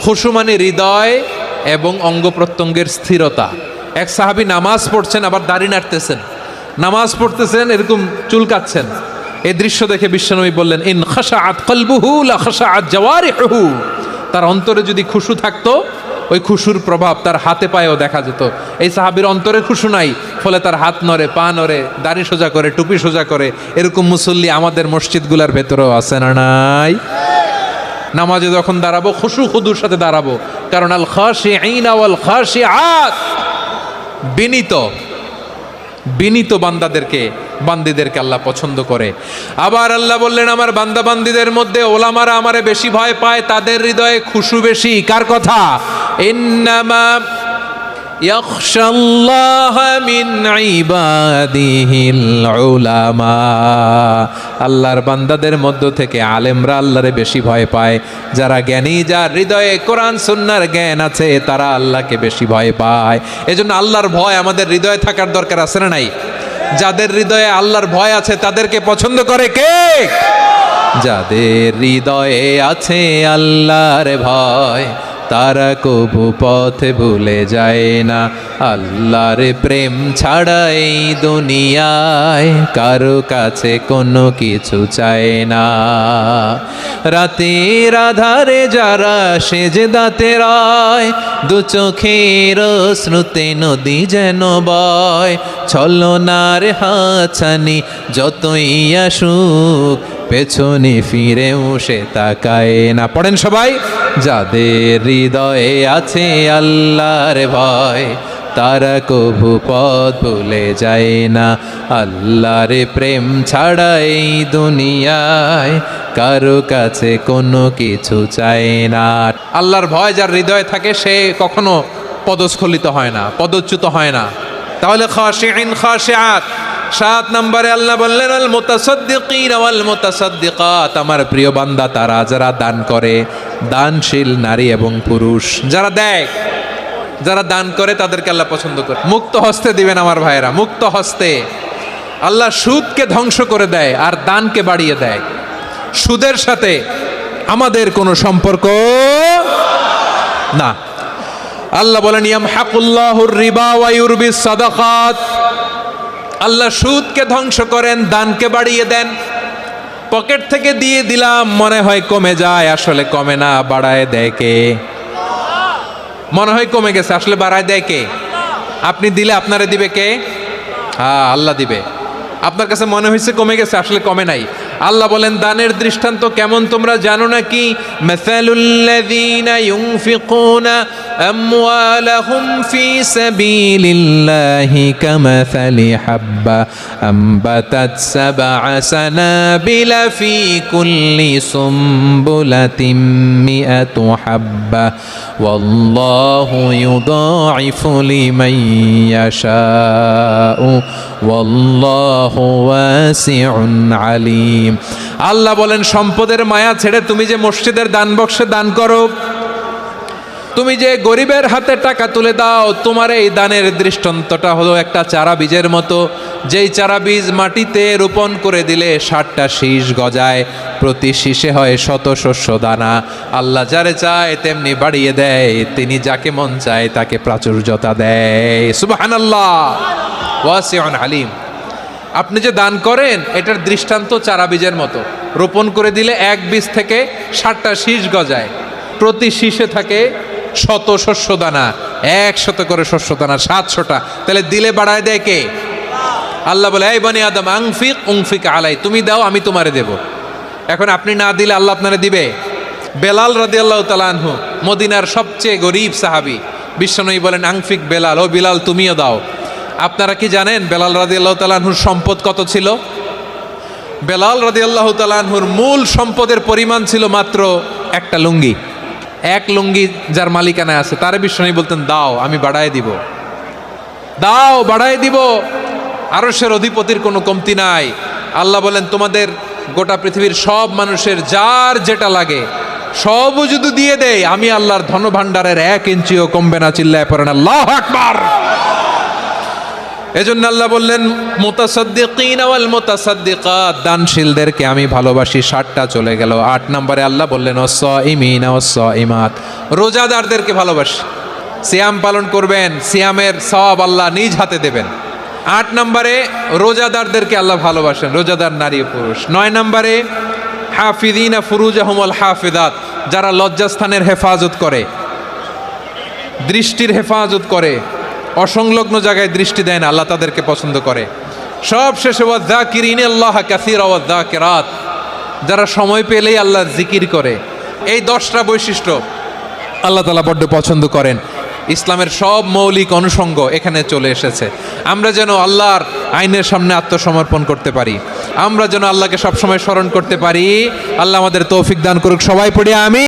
খুশু মানে হৃদয় এবং অঙ্গ প্রত্যঙ্গের স্থিরতা। এক সাহাবী নামাজ পড়ছেন আবার দাড়ি নাড়তেছেন, নামাজ পড়তেছেন এরকম চুলকাচ্ছেন। এই দৃশ্য দেখে বিশ্বনবী বললেন ইন খাশাআত কলবুহু লা খাশাআত জাওয়ারিহুহু, তার অন্তরে যদি খুশু থাকতো ওই খুশুর প্রভাব তার হাতে পায়েও দেখা যেত। এই সাহাবীর অন্তরে খুশু নাই, ফলে তার হাত নড়ে, পা নড়ে, দাড়ি সোজা করে, টুপি সোজা করে। এরকম মুসল্লি আমাদের মসজিদগুলোর ভেতরেও আছে না নাই? নামাজে যখন দাঁড়াবো খুশু খুদুর সাথে দাঁড়াবো, কারণ আল খাশিঈনা ওয়াল খাশিআত, বিনীত বান্দিদেরকে আল্লাহ পছন্দ করে। আবার আল্লাহ বললেন, আমার বান্দা বান্দিদের মধ্যে ওলামারা আমারে বেশি ভয় পায়, তাদের হৃদয়ে খুশু বেশি। কার কথা? ইন্নামা ইয়াখশাল্লাহ মিন ইবাদিহিল উলামা, আল্লাহর বান্দাদের মধ্য থেকে আলেমরা আল্লাহরে বেশি ভয় পায়। যারা জ্ঞানী, যার হৃদয়ে কোরআন সুন্নাহর জ্ঞান আছে, তারা আল্লাহকে বেশি ভয় পায়। এজন্য আল্লাহর ভয় আমাদের হৃদয়ে থাকার দরকার আছে না নাই? যাদের হৃদয়ে আল্লাহর ভয় আছে তাদেরকে পছন্দ করে কে? যাদের হৃদয়ে আছে আল্লাহর ভয়, তারা কবু পথে ভুলে যায় না। আল্লাহর প্রেম ছাড়া এই দুনিয়ায় কারো কাছে কোনো কিছু চায় না। রাতের আধারে যারা সেজদাতে রয়, দু চোখের শ্রুতে নদী যেন বয়। ছলনার হাতছানি যতই আসুক, পেছনে ফিরেও সে তাকায় না। পড়েন সবাই। যাদের হৃদয়ে আছে আল্লাহর ভয়, তারা কবু পথ ভুলে যায় না। আল্লাহর প্রেম ছাড়া এই দুনিয়ায় কারো কাছে কোনো কিছু চায় না। আল্লাহর ভয় যার হৃদয়ে থাকে সে কখনো পদস্খলিত হয় না, পদচ্যুত হয় না। তাহলে খাশিঈন খাশিআত। 7 নম্বরে আল্লাহ বললেন, আল মুতাসাদ্দিকিন ওয়াল মুতাসাদ্দিকাত, আমার প্রিয় বান্দা তারা যারা দান করে, দানশীল নারী এবং পুরুষ যারা দেয়, যারা দান করে তাদেরকে আল্লাহ পছন্দ করে। মুক্ত হস্তে দিবেন আমার ভাইয়েরা, মুক্ত হস্তে। আল্লাহ সুদকে ধ্বংস করে দেয় আর দানকে বাড়িয়ে দেয়। সুদের সাথে আমাদের কোনো সম্পর্ক না। আল্লাহ বলেন, ইয়ামহাকুল্লাহুর রিবা ওয়া ইউরবিস সাদাকাত, আল্লাহ সুদকে ধ্বংস করেন, দানকে বাড়িয়ে দেন। পকেট থেকে দিয়ে দিলাম, মনে হয় কমে যায়, আসলে কমে না, বাড়ায় দেয় কে? মনে হয় কমে গেছে, আসলে বাড়ায় দেয় কে? আপনি দিলে আপনারে দিবে কে? হ্যাঁ, আল্লাহ দিবে। আপনার কাছে মনে হয়েছে কমে গেছে, আসলে কমে নাই। আল্লাহ বলেন, দানের দৃষ্টান্ত কেমন তোমরা জানো নাকি? মাসালুল্লাযীনা ইউনফিকুনা আমওয়ালাহুম ফি সাবিলিল্লাহি কামাসালি হাব্বা আমবাতাত সাবআ সানাবিলা ফি কুল্লি সুমবুলাতিন মিআতু হাব্বা ওয়াল্লাহু ইউদাঈফু লিমান ইয়াশাউ ওয়াল্লাহু ওয়াসিউন আলীম। আল্লাহ বলেন, সম্পদের মায়া ছেড়ে তুমি যে মসজিদের দান বক্সে দান করো, তুমি যে গরিবের হাতে টাকা তুলে দাও, তোমার এই দানের দৃষ্টান্তটা হলো একটা চারা বীজের মতো। যেই চারা বীজ মাটিতে রোপণ করে দিলে 60টা শীষ গজায়, প্রতি শীষে হয় শত শস্য দানা। আল্লাহ যারে চায় তেমনি বাড়িয়ে দেয়, তিনি যাকে মন চায় তাকে প্রাচুর্যতা দেয়। সুবহানাল্লাহ, ওয়াসিউন আলীম। আপনি যে দান করেন এটার দৃষ্টান্ত চারা বীজের মতো। রোপণ করে দিলে এক বীজ থেকে 60টা শীষ গজায়, প্রতি শীষে থাকে শত শস্য দানা, 100 করে শস্য দানা, 700টা। তাহলে দিলে বাড়ায় দেয় কে? আল্লাহ বলে, এই বনি আদম আনফিক উনফিক আলাই, তুমি দাও আমি তোমারে দেব। এখন আপনি না দিলে আল্লাহ আপনারে দিবে? বেলাল রাদিয়াল্লাহু তাআলা আনহু, মদিনার সবচেয়ে গরিব সাহাবী, বিশ্বনবী বলেন, আনফিক বেলাল, ও বিলাল তুমিও দাও। আপনারা কি জানেন বেলাল রাদিয়াল্লাহু তাআলা আনহুর সম্পদ কত ছিল? বেলাল রাদিয়াল্লাহু তাআলা আনহুর মূল সম্পদের পরিমাণ ছিল মাত্র একটা লুঙ্গি। এক লুঙ্গি যার মালিকানায় আছে তারে বিশ্বনবী বলতেন, দাও আমি বাড়ায় দিব, দাও বাড়ায় দিব। আরশের অধিপতির কোনো কমতি নাই। আল্লাহ বলেন, তোমাদের গোটা পৃথিবীর সব মানুষের যার যেটা লাগে সবও যদি দিয়ে দেয়, আমি আল্লাহর ধনভাণ্ডারের 1 ইঞ্চিও কমবে না। চিল্লায় পড়েন আল্লাহু আকবার। এজন্য আল্লাহ বললেন, মুতাসাদ্দিকিন ওয়াল মুতাসাদ্দিকাত, দানশীলদেরকে আমি ভালোবাসি। 60টা চলে গেল। 8 নম্বরে আল্লাহ বললেন, ওয়াস-সাইমিন ওয়াস-সাইমাত, রোজাদারদেরকে ভালোবাসি। সিয়াম পালন করবেন, সিয়ামের সওয়াব আল্লাহ নিজ হাতে দেবেন। 8 নম্বরে রোজাদারদেরকে আল্লাহ ভালোবাসেন, রোজাদার নারী ও পুরুষ। 9 নম্বরে হাফিযিনা ফুরুজাহুম ওয়াল হাফিযাত, যারা লজ্জাস্থানের হেফাজত করে। দৃষ্টির হেফাজত করে, অসংলগ্ন জায়গায় দৃষ্টি দেয় না, আল্লাহ তাদেরকে পছন্দ করে। সব শেষে ওয়াযাকিরিন আল্লাহ কাসীরা ওয়াযাকিরাত, যারা সময় পেলেই আল্লাহর জিকির করে। এই 10টা বৈশিষ্ট্য আল্লাহ তাআলা বড্ড পছন্দ করেন। ইসলামের সব মৌলিক অনুষঙ্গ এখানে চলে এসেছে। আমরা যেন আল্লাহর আইনের সামনে আত্মসমর্পণ করতে পারি, আমরা যেন আল্লাহকে সবসময় স্মরণ করতে পারি। আল্লাহ আমাদের তৌফিক দান করুক। সবাই পড়ি আমিন।